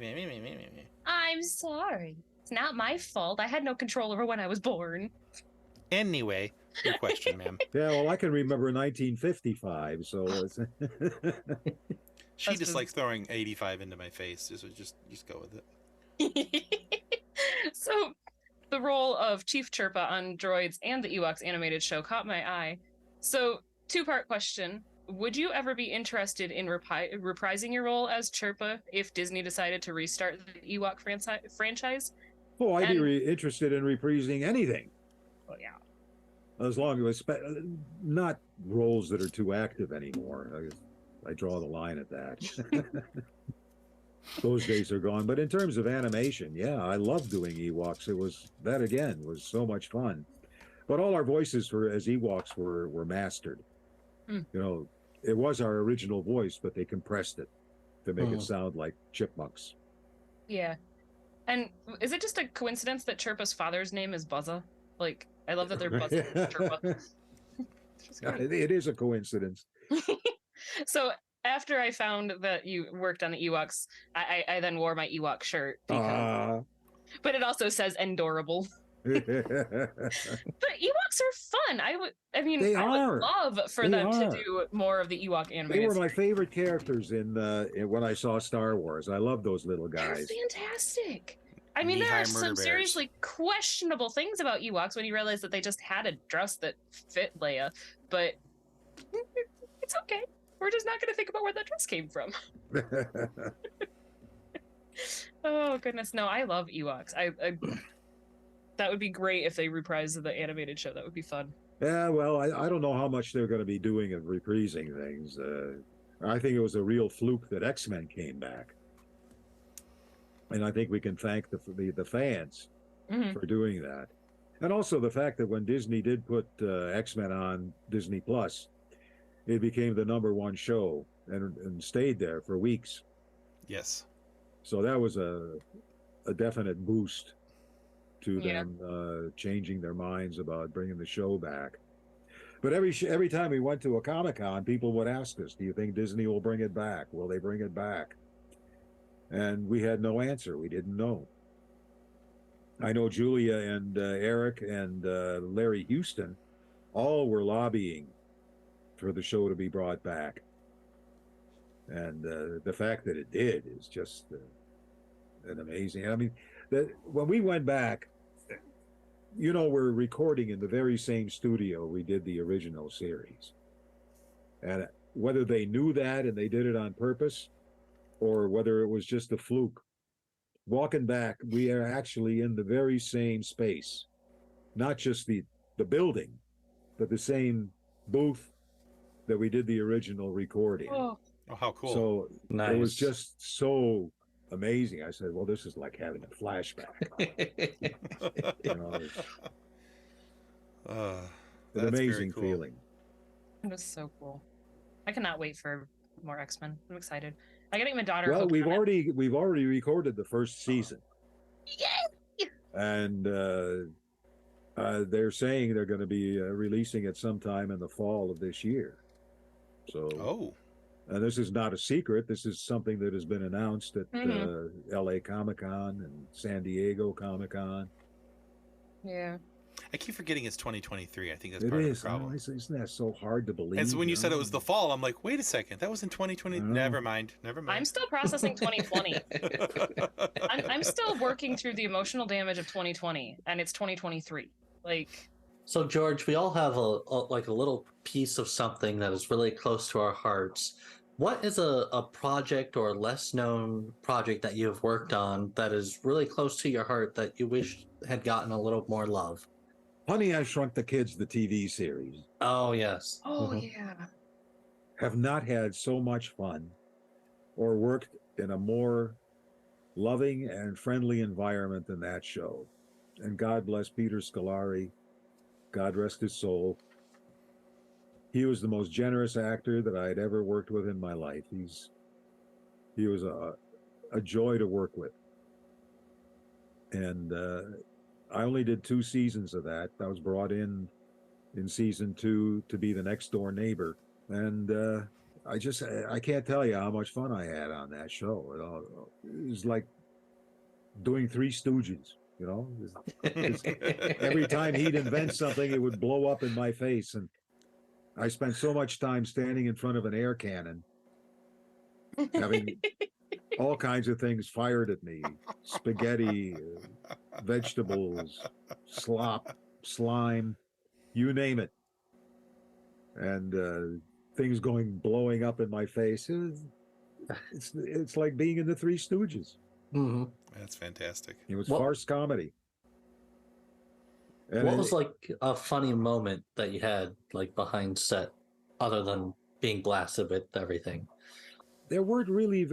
I'm sorry. It's not my fault. I had no control over when I was born. Anyway, your question, ma'am. Yeah, well, I can remember 1955, so she just likes throwing 85 into my face. Just go with it. So, the role of Chief Chirpa on Droids and the Ewoks animated show caught my eye. So, 2-part question. Would you ever be interested in reprising your role as Chirpa if Disney decided to restart the Ewok franchise? Oh, I'd be interested in reprising anything. Oh, yeah. As long as not roles that are too active anymore. I draw the line at that. Those days are gone. But in terms of animation, yeah, I love doing Ewoks. That again was so much fun. But all our voices as Ewoks were mastered. It was our original voice, but they compressed it to make it sound like chipmunks. Yeah. And is it just a coincidence that Chirpa's father's name is Buza? Like, I love that they're Buza and Chirpa. It is a coincidence. So after I found that you worked on the Ewoks, I then wore my Ewok shirt. But it also says Endorable. But Ewoks are fun. I would love for them to do more of the Ewok animation. They were my favorite characters in when I saw Star Wars. I love those little guys. They're fantastic. I mean, there are some seriously questionable things about Ewoks when you realize that they just had a dress that fit Leia, but it's okay. We're just not going to think about where that dress came from. Oh goodness, no, I love Ewoks. I that would be great if they reprised the animated show. That would be fun. Yeah, well, I don't know how much they're going to be doing of reprising things. I think it was a real fluke that X-Men came back, and I think we can thank the fans for doing that, and also the fact that when Disney did put X-Men on Disney Plus, it became the #1 show and stayed there for weeks. Yes. So that was a definite boost to Yeah. them changing their minds about bringing the show back. But every time we went to a Comic-Con, people would ask us, "Do you think Disney will bring it back? Will they bring it back?" And we had no answer. We didn't know. I know Julia and Eric and Larry Houston all were lobbying for the show to be brought back. And the fact that it did is just an amazing. I mean, when we went back, we're recording in the very same studio we did the original series. And whether they knew that and they did it on purpose, or whether it was just a fluke, walking back, we are actually in the very same space, not just the building, but the same booth that we did the original recording. Oh, how cool. So Nice. It was just so amazing. I said, well, this is like having a flashback. An amazing cool. feeling. it was so cool. I cannot wait for more X-Men. I'm excited. I gotta get my daughter. Well, hooked we've on it. already recorded the first season. Yay! And they're saying they're going to be releasing it sometime in the fall of this year. So, and this is not a secret. This is something that has been announced at LA Comic-Con and San Diego Comic-Con. Yeah. I keep forgetting it's 2023. I think that's part of the problem. Isn't that so hard to believe? And so when you said it was the fall, I'm like, wait a second, that was in 2020. Never mind. I'm still processing 2020. I'm still working through the emotional damage of 2020, and it's 2023. So George, we all have a little piece of something that is really close to our hearts. What is a project or a less known project that you have worked on that is really close to your heart that you wish had gotten a little more love? Honey, I Shrunk the Kids, the TV series. Oh, yes. Oh, yeah. Have not had so much fun or worked in a more loving and friendly environment than that show. And God bless Peter Scolari. God rest his soul. He was the most generous actor that I had ever worked with in my life. He was a joy to work with. And I only did 2 seasons of that. I was brought in season 2 to be the next door neighbor. And I can't tell you how much fun I had on that show. It was like doing Three Stooges, Every time he'd invent something, it would blow up in my face. And I spent so much time standing in front of an air cannon, having all kinds of things fired at me: spaghetti, vegetables, slop, slime, you name it. And things blowing up in my face. It's like being in the Three Stooges. Mm-hmm. That's fantastic. It was farce comedy. And what was a funny moment that you had behind set, other than being blasted with everything? There weren't really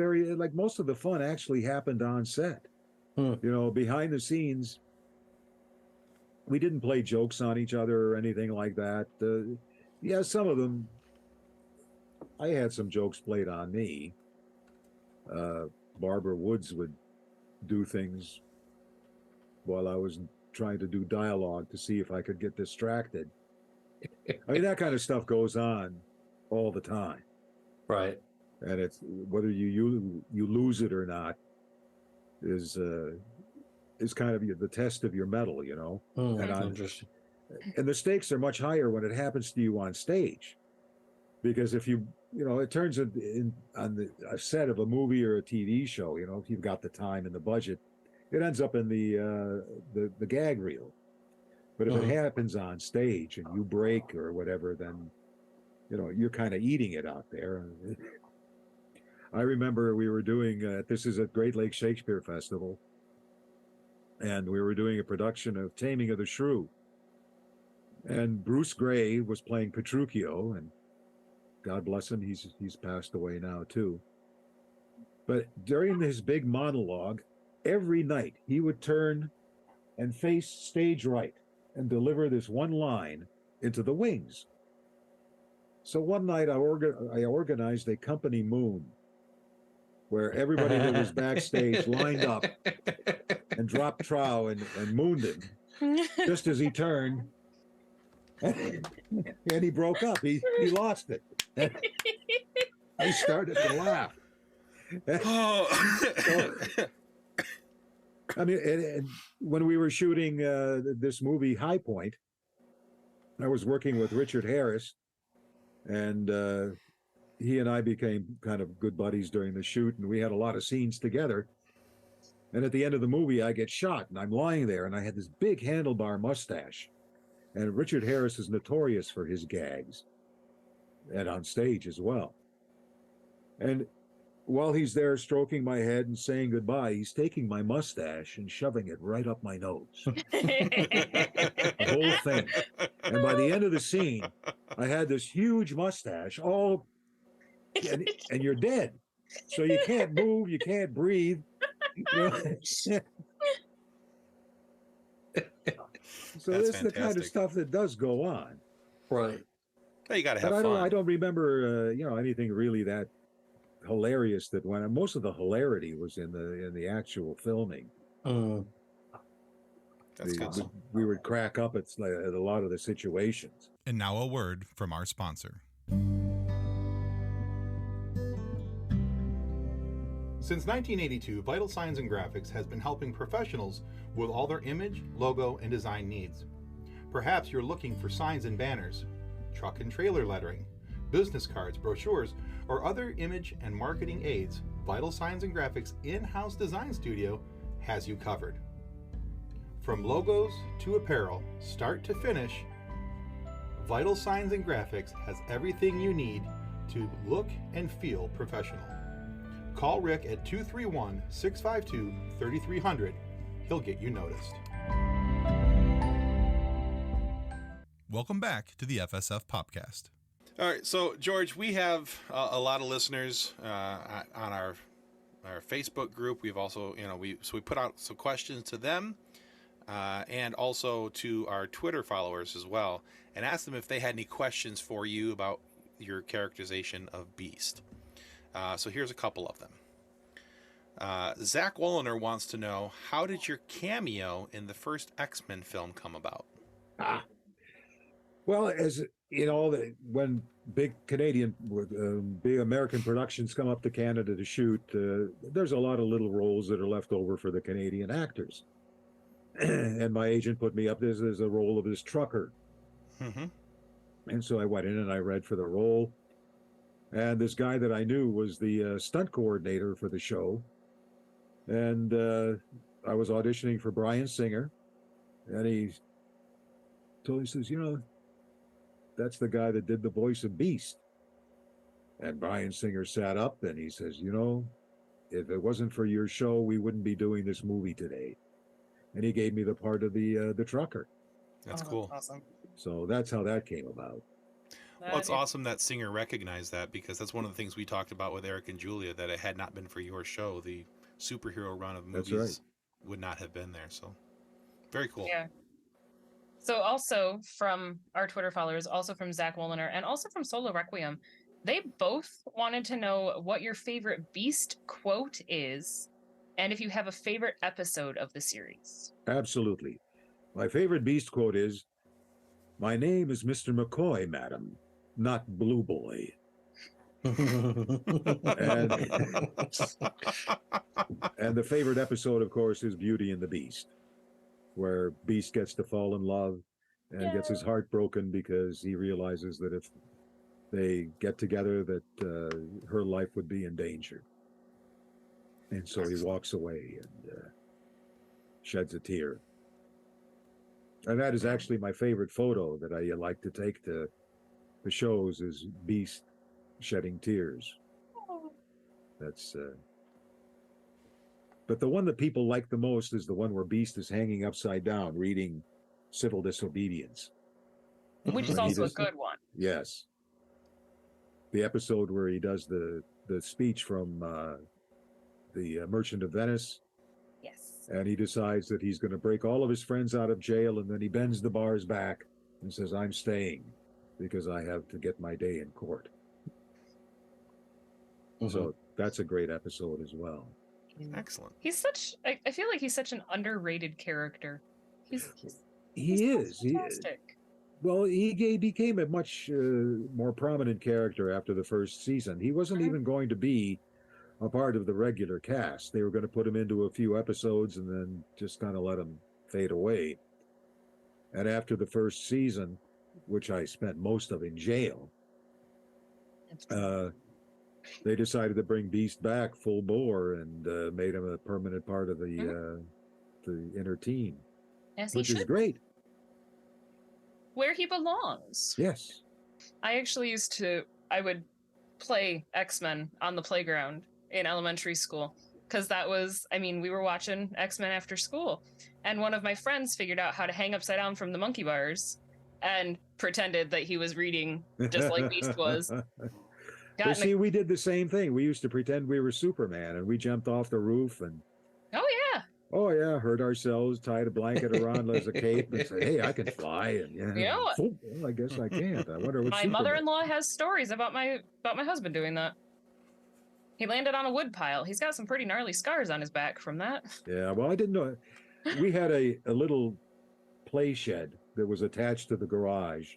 most of the fun actually happened on set. Behind the scenes, we didn't play jokes on each other or anything like that. Yeah, some of them, I had some jokes played on me. Barbara Woods would do things while I was trying to do dialogue to see if I could get distracted. I mean, that kind of stuff goes on all the time. Right. And it's whether you lose it or not is kind of the test of your mettle, And the stakes are much higher when it happens to you on stage, because if it turns on a set of a movie or a TV show, if you've got the time and the budget, it ends up in the gag reel. But if it happens on stage and you break or whatever, then you're kind of eating it out there. I remember we were doing, this is at Great Lakes Shakespeare Festival, and we were doing a production of Taming of the Shrew. And Bruce Gray was playing Petruchio, and God bless him, he's passed away now too. But during his big monologue, every night he would turn and face stage right and deliver this one line into the wings. So one night I organized a company moon where everybody that was backstage lined up and dropped trow and mooned him just as he turned. And he broke up. He lost it. He started to laugh. So, I mean, and when we were shooting this movie, High Point, I was working with Richard Harris, and he and I became kind of good buddies during the shoot, and we had a lot of scenes together. And at the end of the movie, I get shot, and I'm lying there, and I had this big handlebar mustache. And Richard Harris is notorious for his gags, and on stage as well. And while he's there stroking my head and saying goodbye, he's taking my mustache and shoving it right up my nose. The whole thing. And by the end of the scene, I had this huge mustache, and you're dead. So you can't move, you can't breathe. You know? So this is the kind of stuff that does go on. Right. Well, you got to have But fun. I don't remember, anything really that hilarious that went on. Most of the hilarity was in the actual filming. That's good. We would crack up at a lot of the situations. And now a word from our sponsor. Since 1982, Vital Signs and Graphics has been helping professionals with all their image, logo, and design needs. Perhaps you're looking for signs and banners, truck and trailer lettering, business cards, brochures, or other image and marketing aids. Vital Signs and Graphics in-house design studio has you covered. From logos to apparel, start to finish, Vital Signs and Graphics has everything you need to look and feel professional. Call Rick at 231-652-3300. He'll get you noticed. Welcome back to the FSF Popcast. All right, so George, we have a lot of listeners on our Facebook group. We've also, we put out some questions to them and also to our Twitter followers as well, and asked them if they had any questions for you about your characterization of Beast. So here's a couple of them. Zach Wolliner wants to know, how did your cameo in the first X-Men film come about? Well, as you know, when big big American productions come up to Canada to shoot, there's a lot of little roles that are left over for the Canadian actors. And my agent put me up as a role of this trucker. Mm-hmm. And so I went in and I read for the role. And this guy that I knew was the stunt coordinator for the show. And I was auditioning for Bryan Singer. And he says, that's the guy that did the voice of Beast. And Bryan Singer sat up and he says, if it wasn't for your show, we wouldn't be doing this movie today. And he gave me the part of the trucker. That's cool. That's awesome. So that's how that came about. Well, it's awesome that Singer recognized that, because that's one of the things we talked about with Eric and Julia, that it had not been for your show, the superhero run of movies would not have been there. So very cool. Yeah. So also from our Twitter followers, also from Zach Wolliner, and also from Solo Requiem, they both wanted to know what your favorite Beast quote is, and if you have a favorite episode of the series. Absolutely. My favorite Beast quote is, "My name is Mr. McCoy, madam, not Blue Boy." and the favorite episode, of course, is Beauty and the Beast, where Beast gets to fall in love and gets his heart broken because he realizes that if they get together, that her life would be in danger. And so he walks away and sheds a tear. And that is actually my favorite photo that I like to take to the shows, is Beast shedding tears. That's. But the one that people like the most is the one where Beast is hanging upside down, reading Civil Disobedience. Which is When he also a does- good one. Yes. The episode where he does the speech from the Merchant of Venice, Yes. and he decides that he's going to break all of his friends out of jail, and then he bends the bars back and says, "I'm staying because I have to get my day in court." So that's a great episode as well. Excellent. He's such. I feel like he's such an underrated character. He is. Fantastic. Well, he became a much more prominent character after the first season. He wasn't even going to be a part of the regular cast. They were going to put him into a few episodes and then just kind of let him fade away. And after the first season, which I spent most of in jail, they decided to bring Beast back full bore and made him a permanent part of the inner team, As which he is should. great. Where he belongs. Yes. I actually I would play X-Men on the playground in elementary school because we were watching X-Men after school, and one of my friends figured out how to hang upside down from the monkey bars and pretended that he was reading just like Beast was. But see, we did the same thing. We used to pretend we were Superman, and we jumped off the roof and Oh yeah. hurt ourselves, tied a blanket around as a cape, and said, "Hey, I can fly." And well, I guess I can't. I wonder what my mother-in-law has stories about my husband doing that. He landed on a wood pile. He's got some pretty gnarly scars on his back from that. Yeah, well, I didn't know. We had a little play shed that was attached to the garage,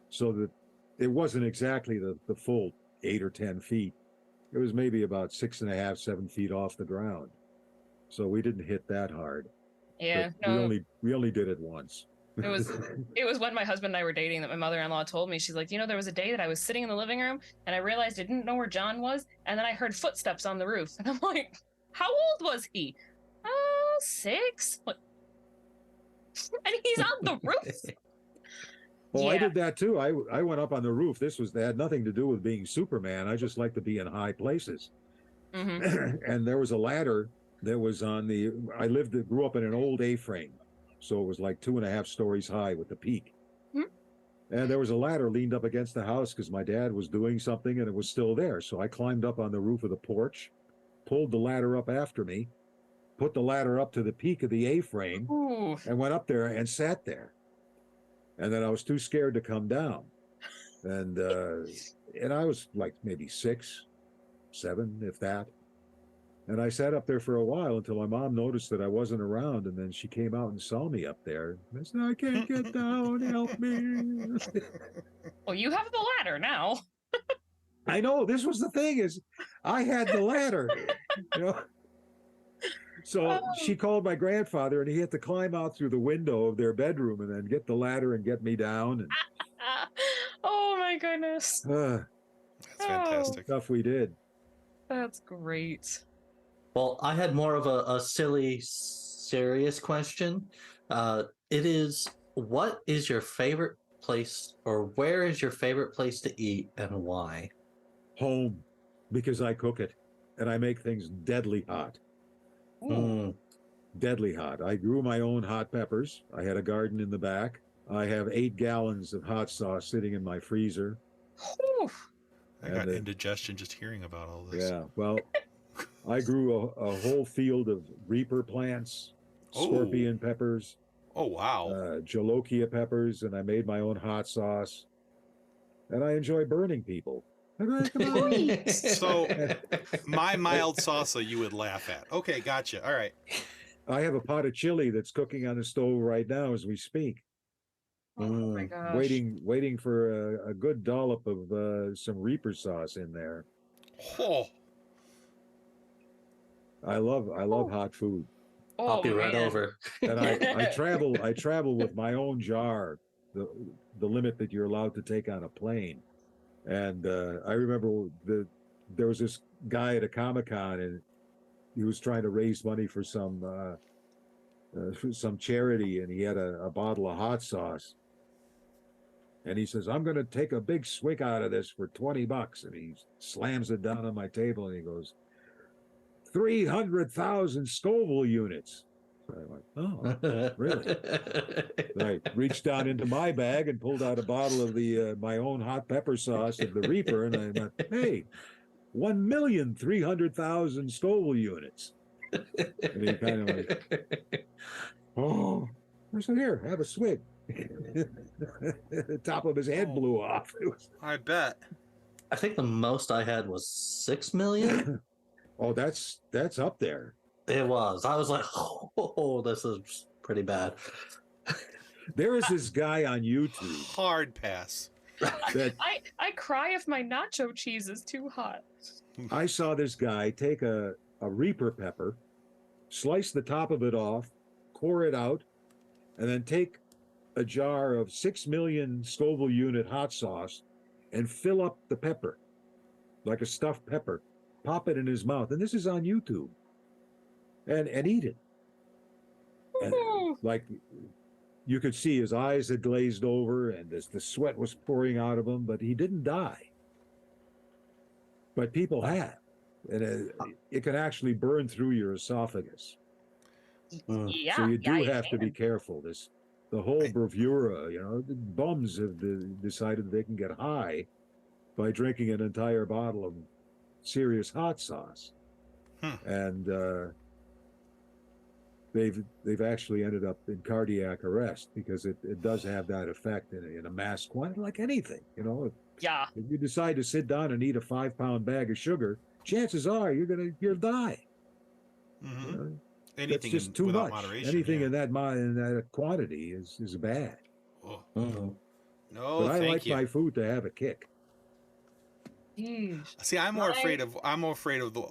so that it wasn't exactly the full 8 or 10 feet. It was maybe about 6.5, 7 feet off the ground. So we didn't hit that hard. Yeah, no. We only did it once. It was when my husband and I were dating that my mother-in-law told me, she's like, there was a day that I was sitting in the living room and I realized I didn't know where John was, and then I heard footsteps on the roof. And I'm like, how old was he? 6. What? And he's on the roof. Well, I did that too. I went up on the roof. That had nothing to do with being Superman. I just like to be in high places. And there was a ladder that was I grew up in an old A-frame. So it was like 2.5 stories high with the peak. And there was a ladder leaned up against the house because my dad was doing something and it was still there. So I climbed up on the roof of the porch, pulled the ladder up after me, put the ladder up to the peak of the A-frame, and went up there and sat there. And then I was too scared to come down. And I was like maybe 6, 7, if that. And I sat up there for a while until my mom noticed that I wasn't around, and then she came out and saw me up there. I said, "I can't get down, help me." Well, you have the ladder now. I know, this was the thing, is I had the ladder. So she called my grandfather, and he had to climb out through the window of their bedroom and then get the ladder and get me down. And oh my goodness. That's fantastic. Stuff we did. That's great. Well, I had more of a silly, serious question. It is, what is your favorite place, or where is your favorite place to eat and why? Home, because I cook it and I make things deadly hot. Deadly hot. I grew my own hot peppers. I had a garden in the back. I have 8 gallons of hot sauce sitting in my freezer. I got indigestion just hearing about all this. Yeah, well, I grew a whole field of Reaper plants, scorpion peppers. Oh, wow. Jolokia peppers, and I made my own hot sauce. And I enjoy burning people. So, my mild salsa you would laugh at. Okay, gotcha. All right. I have a pot of chili that's cooking on the stove right now as we speak. Oh my gosh. Waiting for a good dollop of some Reaper sauce in there. Oh. I love hot food. I'll be right over. And I travel with my own jar, the limit that you're allowed to take on a plane. And I remember there was this guy at a Comic-Con, and he was trying to raise money for some charity, and he had a bottle of hot sauce. And he says, "I'm going to take a big swig out of this for $20." And he slams it down on my table, and he goes, 300,000 Scoville units. So I went, oh, really? I reached down into my bag and pulled out a bottle of the my own hot pepper sauce of the Reaper, and I went, hey, 1,300,000 Scoville units. And he kind of went, oh, I said, here, have a swig. The top of his head blew off. I bet. I think the most I had was 6 million. Oh, that's up there. It was. I was like, oh, this is pretty bad. There is this guy on YouTube Hard pass. that I cry if my nacho cheese is too hot. I saw this guy take a Reaper pepper, slice the top of it off, core it out, and then take a jar of 6 million Scoville unit hot sauce and fill up the pepper like a stuffed pepper, pop it in his mouth, and this is on YouTube, and eat it. And, like, you could see his eyes had glazed over and the sweat was pouring out of him, but he didn't die. But people have, and it can actually burn through your esophagus. Yeah. So you do yeah, have to be careful. The whole bravura, the bums have decided they can get high by drinking an entire bottle of serious hot sauce, and they've actually ended up in cardiac arrest because it does have that effect in a mass quantity, like anything. Yeah. If you decide to sit down and eat a 5-pound bag of sugar, chances are you'll die. Mm-hmm. That's Anything just too without much. moderation, Anything yeah. in that quantity is bad. Oh. Mhm. No, But I thank like you. my food to have a kick. Yeesh. See, I'm more afraid of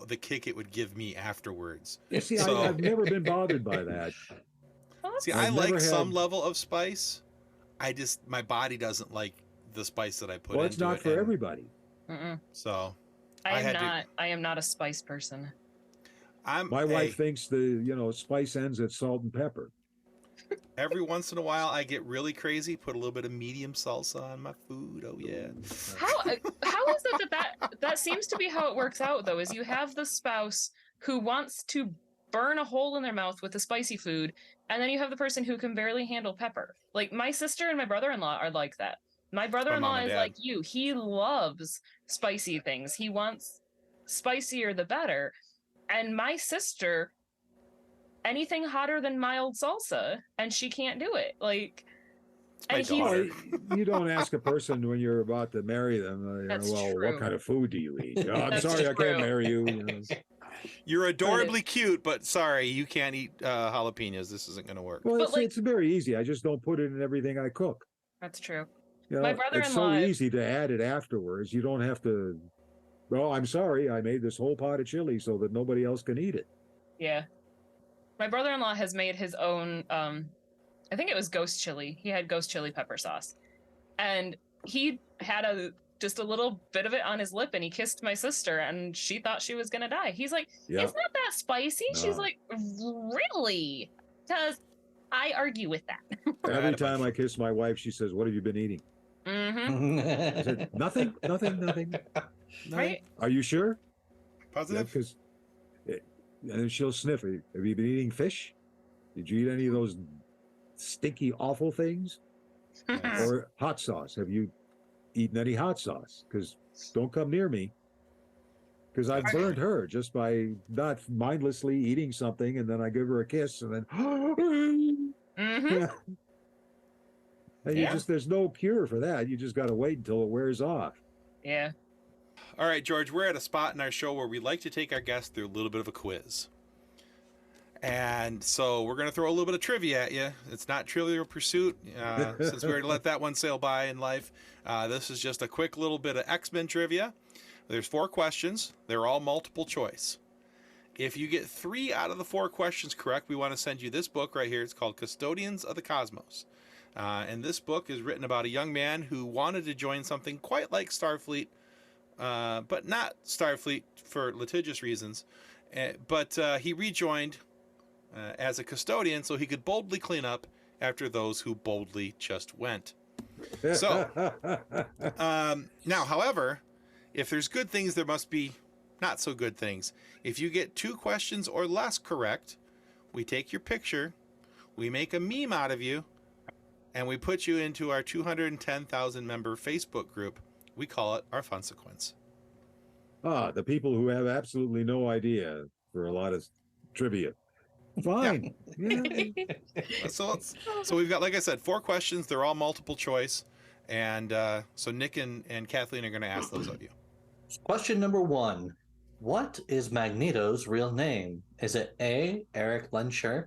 the kick it would give me afterwards. You see, So- I've never been bothered by that. See, I've I like never some had- level of spice. My body doesn't like the spice that I put Well, into it's not it, for and everybody. Mm-mm. So I had to- am not a spice person. My wife thinks the spice ends at salt and pepper. Every once in a while, I get really crazy. Put a little bit of medium salsa on my food. Oh yeah. How is it that seems to be how it works out though? Is you have the spouse who wants to burn a hole in their mouth with the spicy food, and then you have the person who can barely handle pepper. Like my sister and my brother-in-law are like that. My brother-in-law mom and is dad. like you. He loves spicy things. He wants spicier the better. And my sister, anything hotter than mild salsa, and she can't do it. Like, my and he's daughter. Well, you don't ask a person when you're about to marry them, That's well, true. what kind of food do you eat? Oh, I'm That's sorry, I true. can't marry you. You're adorably cute, but sorry, you can't eat jalapenos. This isn't going to work. Well, But, it's very easy. I just don't put it in everything I cook. that's true. It's My so brother-in-law- easy to add it afterwards. You don't have to. Well, I'm sorry, I made this whole pot of chili so that nobody else can eat it. Yeah. My brother-in-law has made his own I think it was ghost chili. He had ghost chili pepper sauce. And he had just a little bit of it on his lip, and he kissed my sister, and she thought she was gonna die. He's like, Yeah. it's not that spicy. She's No. like, really? Because I argue with that. Every time I kiss my wife, she says, "What have you been eating?" Mm-hmm. I said, "Nothing, nothing, nothing." Right? Are you sure? Positive? Because, and then she'll sniff. Have you been eating fish? Did you eat any of those stinky, awful things? Or hot sauce? Have you eaten any hot sauce? Because don't come near me. Because I've burned her just by not mindlessly eating something, and then I give her a kiss, and then Mm-hmm. and Yeah. there's no cure for that. You just got to wait until it wears off. Yeah. All right, George, we're at a spot in our show where we like to take our guests through a little bit of a quiz. And so we're going to throw a little bit of trivia at you. It's not Trivial Pursuit, since we already let that one sail by in life. This is just a quick little bit of X-Men trivia. There's 4 questions. They're all multiple choice. If you get 3 out of the 4 questions correct, we want to send you this book right here. It's called Custodians of the Cosmos. And this book is written about a young man who wanted to join something quite like Starfleet, but not Starfleet for litigious reasons. But he rejoined as a custodian so he could boldly clean up after those who boldly just went. So, now, however, if there's good things, there must be not so good things. If you get 2 questions or less correct, we take your picture, we make a meme out of you, and we put you into our 210,000 member Facebook group. We call it our Funsequence. The people who have absolutely no idea for a lot of trivia. Fine. Yeah. So we've got, like I said, 4 questions. They're all multiple choice. And so Nick and Kathleen are going to ask those of you. Question number 1. What is Magneto's real name? Is it A, Eric Lensher,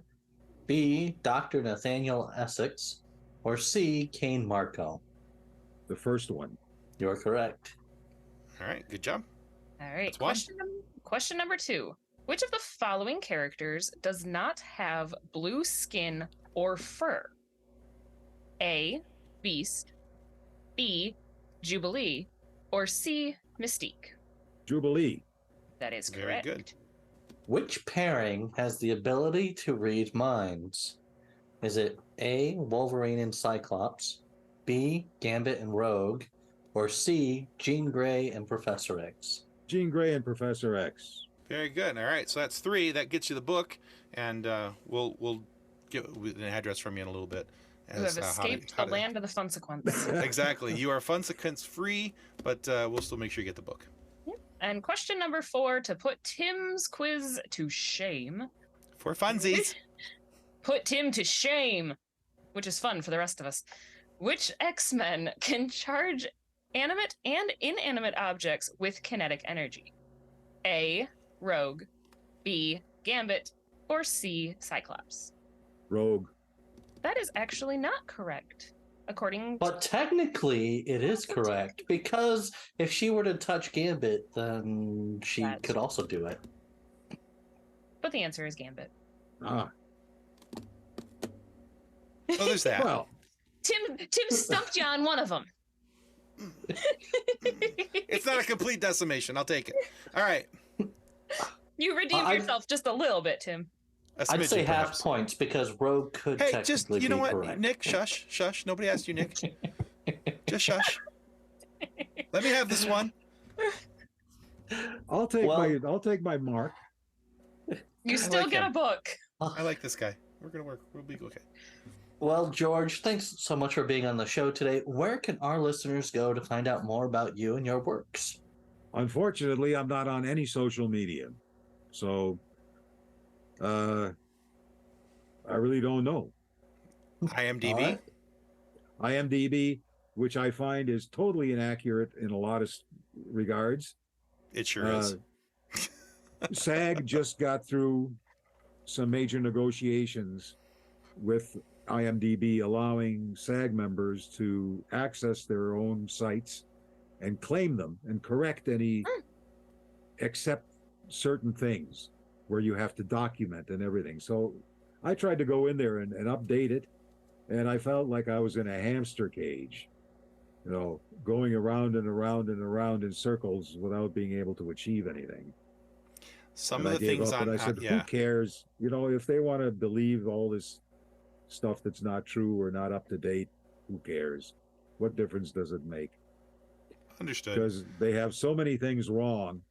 B, Dr. Nathaniel Essex, or C, Kane Marco? The first one. You're correct. All right, good job. All right. That's Question number 2. Which of the following characters does not have blue skin or fur? A, Beast, B, Jubilee, or C, Mystique? Jubilee. That is Very correct. good. Which pairing has the ability to read minds? Is it A, Wolverine and Cyclops, B, Gambit and Rogue, or C, Jean Grey and Professor X? Jean Grey and Professor X. Very good. All right, so that's 3. That gets you the book, and we'll get an address from you in a little bit. You have escaped the land of the Funsequence. Exactly. You are Funsequence free, but we'll still make sure you get the book. And question number 4, to put Tim's quiz to shame. For funsies. Put Tim to shame, which is fun for the rest of us. Which X-Men can charge animate and inanimate objects with kinetic energy? A, Rogue, B, Gambit, or C, Cyclops? Rogue. That is actually not correct, according But technically, it is correct, because if she were to touch Gambit, then she could also do it. But the answer is Gambit. Ah. So there's that. Well, Tim stumped you on one of them. It's not a complete decimation. I'll take it. All right. You redeemed yourself just a little bit, Tim. I'd say half perhaps. points, because Rogue could Hey, technically just, you know be what? correct. Nick, shush. Nobody asked you, Nick. Just shush. Let me have this one. I'll take my mark. You still like get him. a book. I like this guy. We're going to work. We'll be okay. Well, George, thanks so much for being on the show today. Where can our listeners go to find out more about you and your works? Unfortunately, I'm not on any social media. So I really don't know. IMDb? All right. IMDb, which I find is totally inaccurate in a lot of regards. It sure is. SAG just got through some major negotiations with IMDb, allowing SAG members to access their own sites and claim them and correct any, except certain things where you have to document and everything. So I tried to go in there and update it, and I felt like I was in a hamster cage, you know, going around and around and around in circles without being able to achieve anything. Some And of the I gave things up, on, and I said, yeah. who cares? You know, if they want to believe all this stuff that's not true or not up to date, who cares? What difference does it make? Understood. Because they have so many things wrong,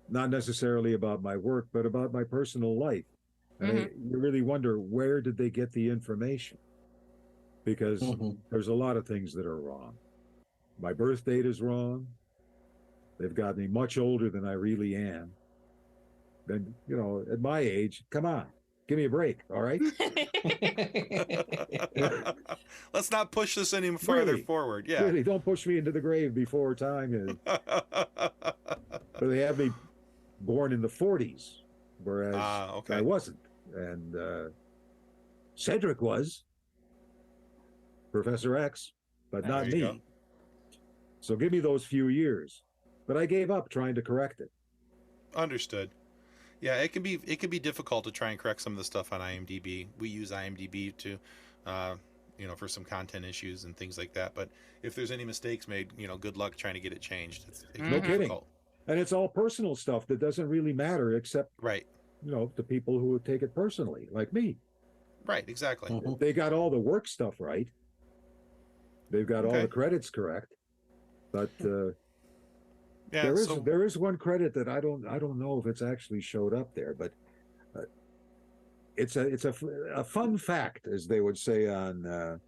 not necessarily about my work, but about my personal life. And you really wonder, where did they get the information? Because there's a lot of things that are wrong. My birth date is wrong. They've got me much older than I really am. Then, you know, at my age, come on, give me a break, all right? Let's not push this any further forward. Yeah. Really, don't push me into the grave before time. So they have me born in the 40s, whereas okay. I wasn't. And Cedric was Professor X, but not There you me. go. So give me those few years. But I gave up trying to correct it. Understood. Yeah, it can be difficult to try and correct some of the stuff on IMDb. We use IMDb to, you know, for some content issues and things like that. But if there's any mistakes made, you know, good luck trying to get it changed. It can No be kidding. difficult. And it's all personal stuff that doesn't really matter, except, Right. you know, the people who would take it personally, like me. Right. Exactly. They got all the work stuff right. They've got all Okay. the credits correct. But Yeah, there is one credit that I don't know if it's actually showed up there, but it's a fun fact, as they would say on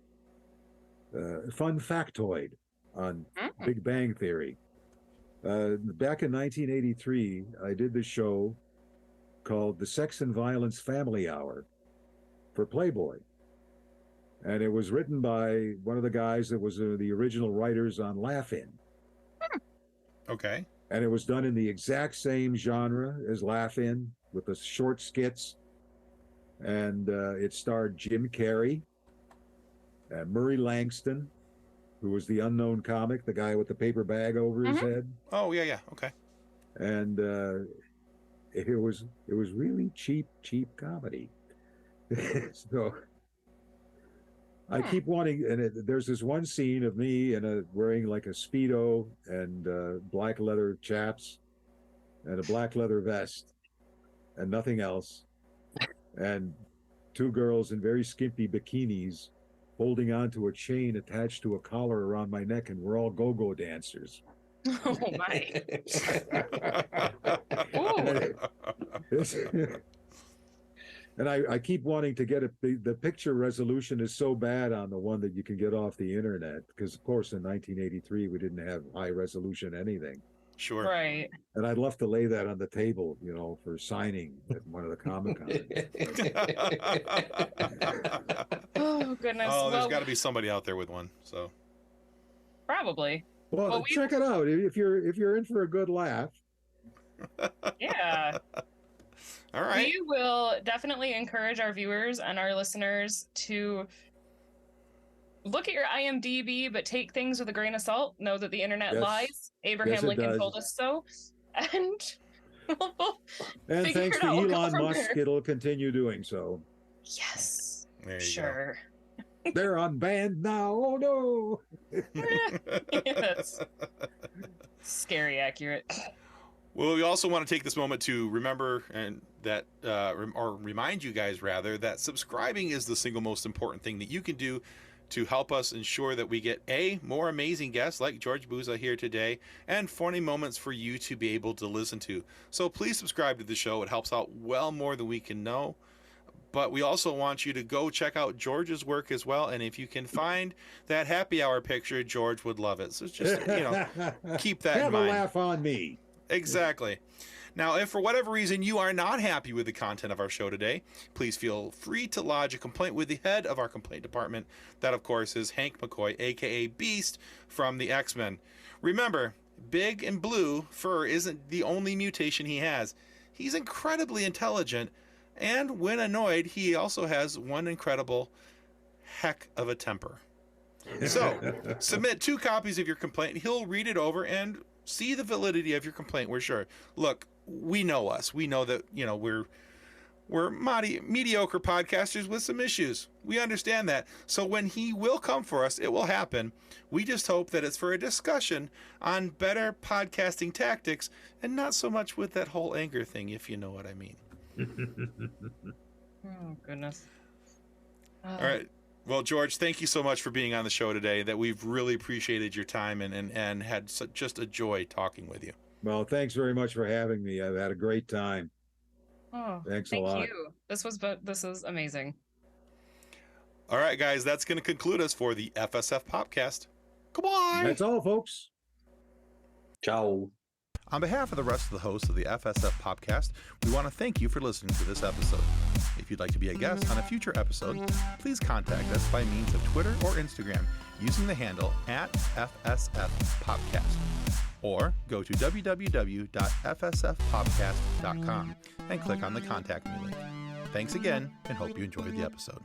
fun factoid on Big Bang Theory. Back in 1983, I did this show called The Sex and Violence Family Hour for Playboy. And it was written by one of the guys that was the original writers on Laugh-In. Okay. And it was done in the exact same genre as Laugh-In, with the short skits. And it starred Jim Carrey, Murray Langston, who was the unknown comic, the guy with the paper bag over his head. Oh, yeah. Okay. And it was really cheap comedy. So I keep wanting, and there's this one scene of me wearing like a Speedo and black leather chaps and a black leather vest and nothing else, and two girls in very skimpy bikinis holding onto a chain attached to a collar around my neck, and we're all go-go dancers. Oh my. And I keep wanting to get the picture resolution is so bad on the one that you can get off the internet, because of course in 1983 we didn't have high resolution anything. Sure. Right. And I'd love to lay that on the table, for signing at one of the Comic-Cons. Oh goodness. Oh, there's got to be somebody out there with one. So probably. Well, check it out if you're in for a good laugh. Yeah. All right. We will definitely encourage our viewers and our listeners to look at your IMDb, but take things with a grain of salt. Know that the internet lies. Abraham Lincoln told us so. And and thanks to Elon Musk, it'll continue doing so. Yes. There you sure. go. They're unbanned now. Oh no. Yes. Scary accurate. Well, we also want to take this moment to remember or remind you guys rather that subscribing is the single most important thing that you can do to help us ensure that we get more amazing guests like George Buza here today, and funny moments for you to be able to listen to. So please subscribe to the show. It helps out well more than we can know. But we also want you to go check out George's work as well. And if you can find that happy hour picture, George would love it. So just, keep that in mind. Have a laugh on me. Exactly. Now, if for whatever reason you are not happy with the content of our show today, please feel free to lodge a complaint with the head of our complaint department. That, of course, is Hank McCoy, a.k.a. Beast from the X-Men. Remember, big and blue fur isn't the only mutation he has. He's incredibly intelligent, and when annoyed, he also has one incredible heck of a temper. So, submit 2 copies of your complaint. He'll read it over and see the validity of your complaint. We're sure. Look, we know us. We know that, we're mediocre podcasters with some issues. We understand that. So when he will come for us, it will happen. We just hope that it's for a discussion on better podcasting tactics and not so much with that whole anger thing, if you know what I mean. Oh, goodness. All right. Well, George, thank you so much for being on the show today. That we've really appreciated your time and had just a joy talking with you. Well, thanks very much for having me. I've had a great time. Oh, thanks a lot. Thank you. This is amazing. All right, guys, that's going to conclude us for the FSF Popcast. Goodbye. That's all, folks. Ciao. On behalf of the rest of the hosts of the FSF Popcast, we want to thank you for listening to this episode. If you'd like to be a guest on a future episode, please contact us by means of Twitter or Instagram using the handle @FSFPopcast, or go to www.fsfpopcast.com and click on the Contact Me link. Thanks again, and hope you enjoyed the episode.